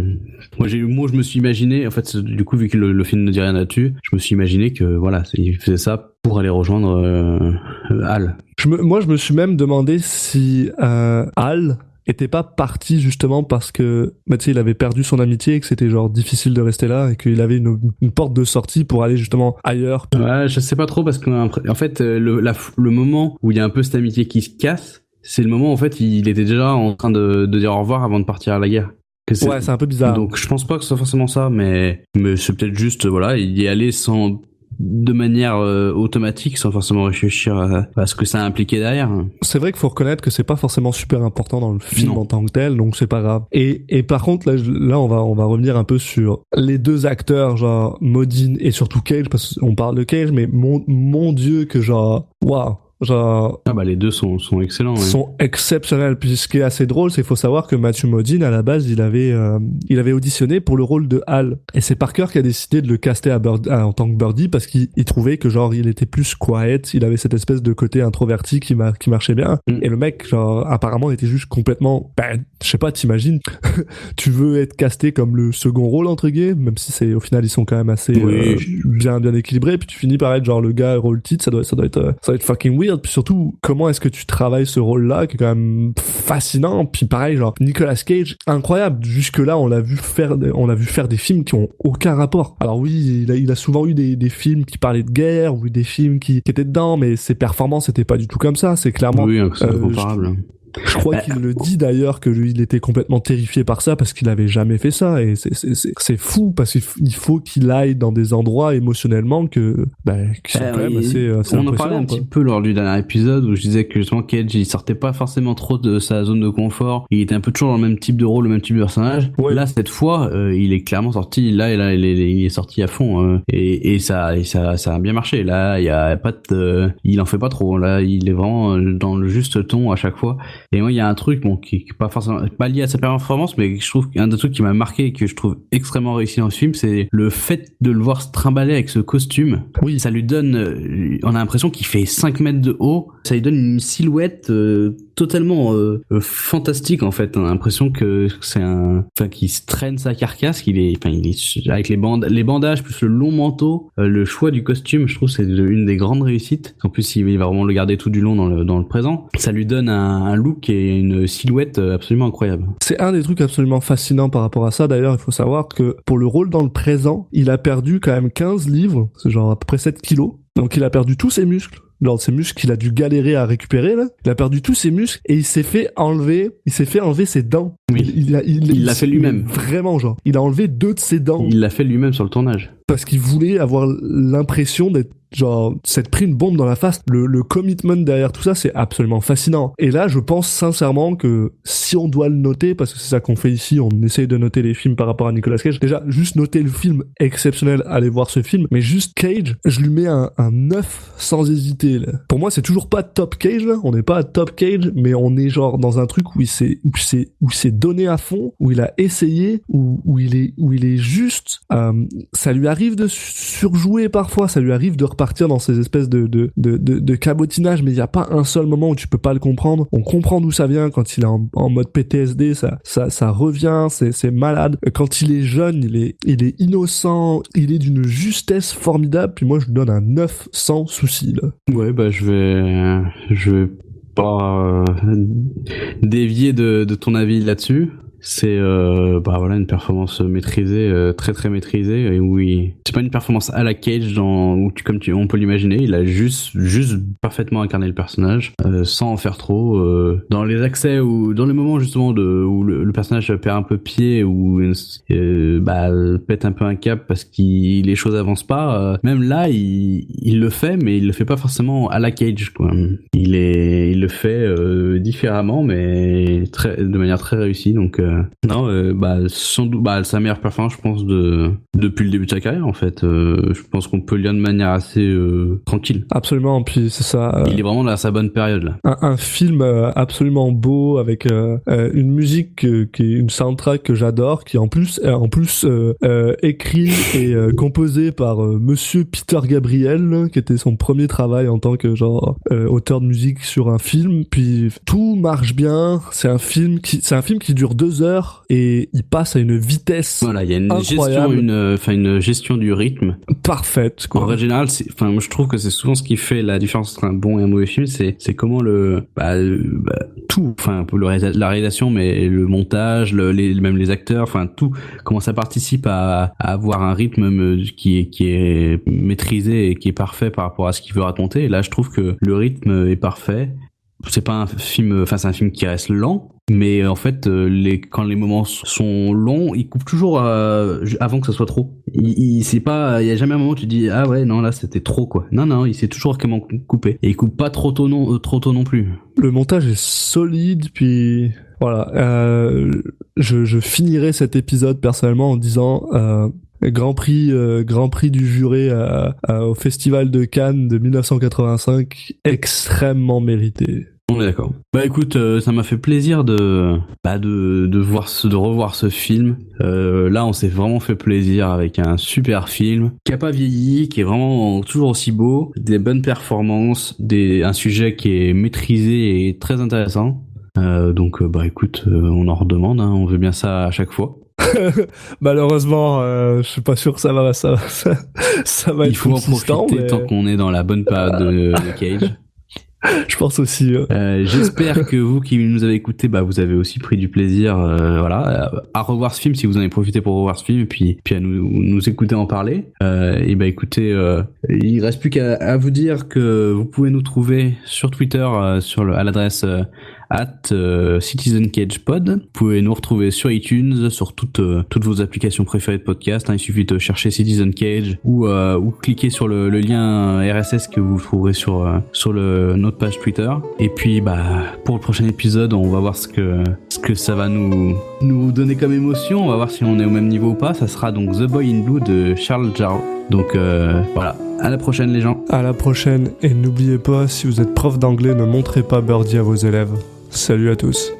moi je me suis imaginé. En fait, du coup, vu que le film ne dit rien là-dessus, je me suis imaginé que voilà, il faisait ça pour aller rejoindre Hal. Moi, je me suis même demandé si Hal était pas parti justement parce que tu sais, il avait perdu son amitié et que c'était genre difficile de rester là et qu'il avait une porte de sortie pour aller justement ailleurs. Ouais, je sais pas trop parce que en fait le moment où il y a un peu cette amitié qui se casse, c'est le moment en fait il était déjà en train de dire au revoir avant de partir à la guerre. Ouais, c'est un peu bizarre. Donc je pense pas que ce soit forcément ça, mais c'est peut-être juste voilà, il y est allé de manière automatique sans forcément réfléchir à ce que ça impliquait derrière. C'est vrai qu'il faut reconnaître que c'est pas forcément super important dans le film en tant que tel, donc c'est pas grave. Et par contre là on va revenir un peu sur les deux acteurs, genre Modine et surtout Cage, parce qu'on parle de Cage, mais mon Dieu que genre waouh. Genre les deux sont excellents, ouais. Sont exceptionnels. Puis ce qui est assez drôle, c'est qu'il faut savoir que Matthew Modine à la base il avait auditionné pour le rôle de Hal, et c'est Parker qui a décidé de le caster en tant que Birdie parce qu'il trouvait que genre il était plus quiet, il avait cette espèce de côté introverti qui marchait bien. Et le mec genre apparemment était juste complètement je sais pas, t'imagines tu veux être casté comme le second rôle entre guillemets, même si c'est au final ils sont quand même assez bien équilibrés, puis tu finis par être genre le gars rôle titre, ça doit être fucking weird. Puis surtout, comment est-ce que tu travailles ce rôle-là qui est quand même fascinant. Puis pareil, genre Nicolas Cage, incroyable. Jusque-là, on l'a vu faire des films qui ont aucun rapport. Alors oui, il a souvent eu des films qui parlaient de guerre ou des films qui étaient dedans, mais ses performances n'étaient pas du tout comme ça. C'est clairement c'est incomparable. Je crois qu'il le dit d'ailleurs que lui il était complètement terrifié par ça parce qu'il avait jamais fait ça, et c'est fou parce qu'il faut qu'il aille dans des endroits émotionnellement qui sont quand même assez on en parlait un petit peu lors du dernier épisode où je disais que justement Cage il sortait pas forcément trop de sa zone de confort, il était un peu toujours dans le même type de rôle, le même type de personnage. Là cette fois il est clairement sorti, il est sorti à fond, et ça a bien marché. Là il y a pas il en fait pas trop, là il est vraiment dans le juste ton à chaque fois. Et moi, il y a un truc, bon, qui est pas forcément, pas lié à sa performance, mais je trouve qu'un des trucs qui m'a marqué et que je trouve extrêmement réussi dans ce film, c'est le fait de le voir se trimballer avec ce costume. Oui. Ça lui donne, on a l'impression qu'il fait 5 mètres de haut. Ça lui donne une silhouette totalement fantastique, en fait. On a l'impression que c'est qu'il se traîne sa carcasse, il est avec les bandages plus le long manteau, le choix du costume, je trouve c'est une des grandes réussites. En plus, il va vraiment le garder tout du long dans le présent. Ça lui donne un look et une silhouette absolument incroyable. C'est un des trucs absolument fascinants par rapport à ça. D'ailleurs, il faut savoir que pour le rôle dans le présent, il a perdu quand même 15 livres, c'est genre à peu près 7 kilos. Donc il a perdu tous ses muscles. Lors de ses muscles qu'il a dû galérer à récupérer, là. Il a perdu tous ses muscles et il s'est fait enlever ses dents. Oui. Il l'a fait lui-même. Vraiment, genre. Il a enlevé 2 de ses dents. Il l'a fait lui-même sur le tournage. Parce qu'il voulait avoir l'impression d'être, genre, s'être pris une bombe dans la face. Le commitment derrière tout ça, c'est absolument fascinant. Et là, je pense sincèrement que si on doit le noter, parce que c'est ça qu'on fait ici, on essaye de noter les films par rapport à Nicolas Cage. Déjà, juste noter le film exceptionnel, allez voir ce film. Mais juste Cage, je lui mets un 9 sans hésiter, là. Pour moi, c'est toujours pas top Cage, là. On n'est pas à top Cage, mais on est genre dans un truc où il s'est donné à fond, où il a essayé, où il est juste, ça lui arrive de surjouer parfois, ça lui arrive de repartir dans ces espèces de cabotinage, mais il y a pas un seul moment où tu peux pas le comprendre. On comprend d'où ça vient quand il est en mode PTSD, ça revient, c'est malade. Quand il est jeune, il est innocent, il est d'une justesse formidable, puis moi je lui donne un 9 sans souci, là. Ouais, bah je vais pas dévier de ton avis là-dessus. C'est voilà une performance maîtrisée, très très maîtrisée, et oui, c'est pas une performance à la Cage on peut l'imaginer. Il a juste parfaitement incarné le personnage sans en faire trop, dans les accès ou dans les moments justement où le personnage perd un peu pied ou pète un peu un cap parce que les choses avancent pas, même là il le fait, mais il le fait pas forcément à la Cage, quoi. Il le fait différemment, mais de manière très réussie. Donc sans doute, sa meilleure performance, je pense, depuis le début de sa carrière, en fait. Je pense qu'on peut le dire de manière assez tranquille. Absolument, puis c'est ça. Il est vraiment dans sa bonne période, là. Un film absolument beau, avec une musique qui est une soundtrack que j'adore, qui en plus écrit et composé par Monsieur Peter Gabriel, qui était son premier travail en tant que auteur de musique sur un film. Puis tout marche bien. C'est un film qui dure 2 heures et il passe à une vitesse. Voilà, il y a une gestion du rythme parfaite, quoi. En règle générale, moi je trouve que c'est souvent ce qui fait la différence entre un bon et un mauvais film, c'est comment tout, la réalisation, mais le montage, même les acteurs, tout, comment ça participe à avoir un rythme qui est maîtrisé et qui est parfait par rapport à ce qu'il veut raconter. Et là, je trouve que le rythme est parfait. C'est pas un film, c'est un film qui reste lent, mais en fait, quand les moments sont longs, il coupe toujours avant que ça soit trop. Il y a jamais un moment où tu dis ah ouais non là c'était trop, quoi. Non, il sait toujours comment couper, et il coupe pas trop tôt non plus. Le montage est solide, puis voilà. Je finirai cet épisode personnellement en disant Grand prix du juré au Festival de Cannes de 1985, extrêmement mérité. On est d'accord. Écoute, ça m'a fait plaisir de revoir ce film. Là, on s'est vraiment fait plaisir avec un super film qui a pas vieilli, qui est vraiment toujours aussi beau, des bonnes performances, un sujet qui est maîtrisé et très intéressant. Donc, écoute, on en redemande, hein, on veut bien ça à chaque fois. Malheureusement, je suis pas sûr que ça va être. Il faut en profiter tant qu'on est dans la bonne période de Cage. Je pense aussi. J'espère que vous qui nous avez écoutés, vous avez aussi pris du plaisir, à revoir ce film, si vous en avez profité pour revoir ce film, et puis à nous écouter en parler. Écoutez, il reste plus qu'à vous dire que vous pouvez nous trouver sur Twitter, à l'adresse @CitizenCagePod. Vous pouvez nous retrouver sur iTunes, sur toutes vos applications préférées de podcast, hein. Il suffit de chercher Citizen Cage ou cliquer sur le lien RSS que vous trouverez sur notre page Twitter. Et puis pour le prochain épisode, on va voir ce que ça va nous donner comme émotion. On va voir si on est au même niveau ou pas. Ça sera donc The Boy in Blue de Charles Jarreau. Donc voilà, à la prochaine les gens. À la prochaine, et n'oubliez pas, si vous êtes prof d'anglais, ne montrez pas Birdie à vos élèves. Salut à tous.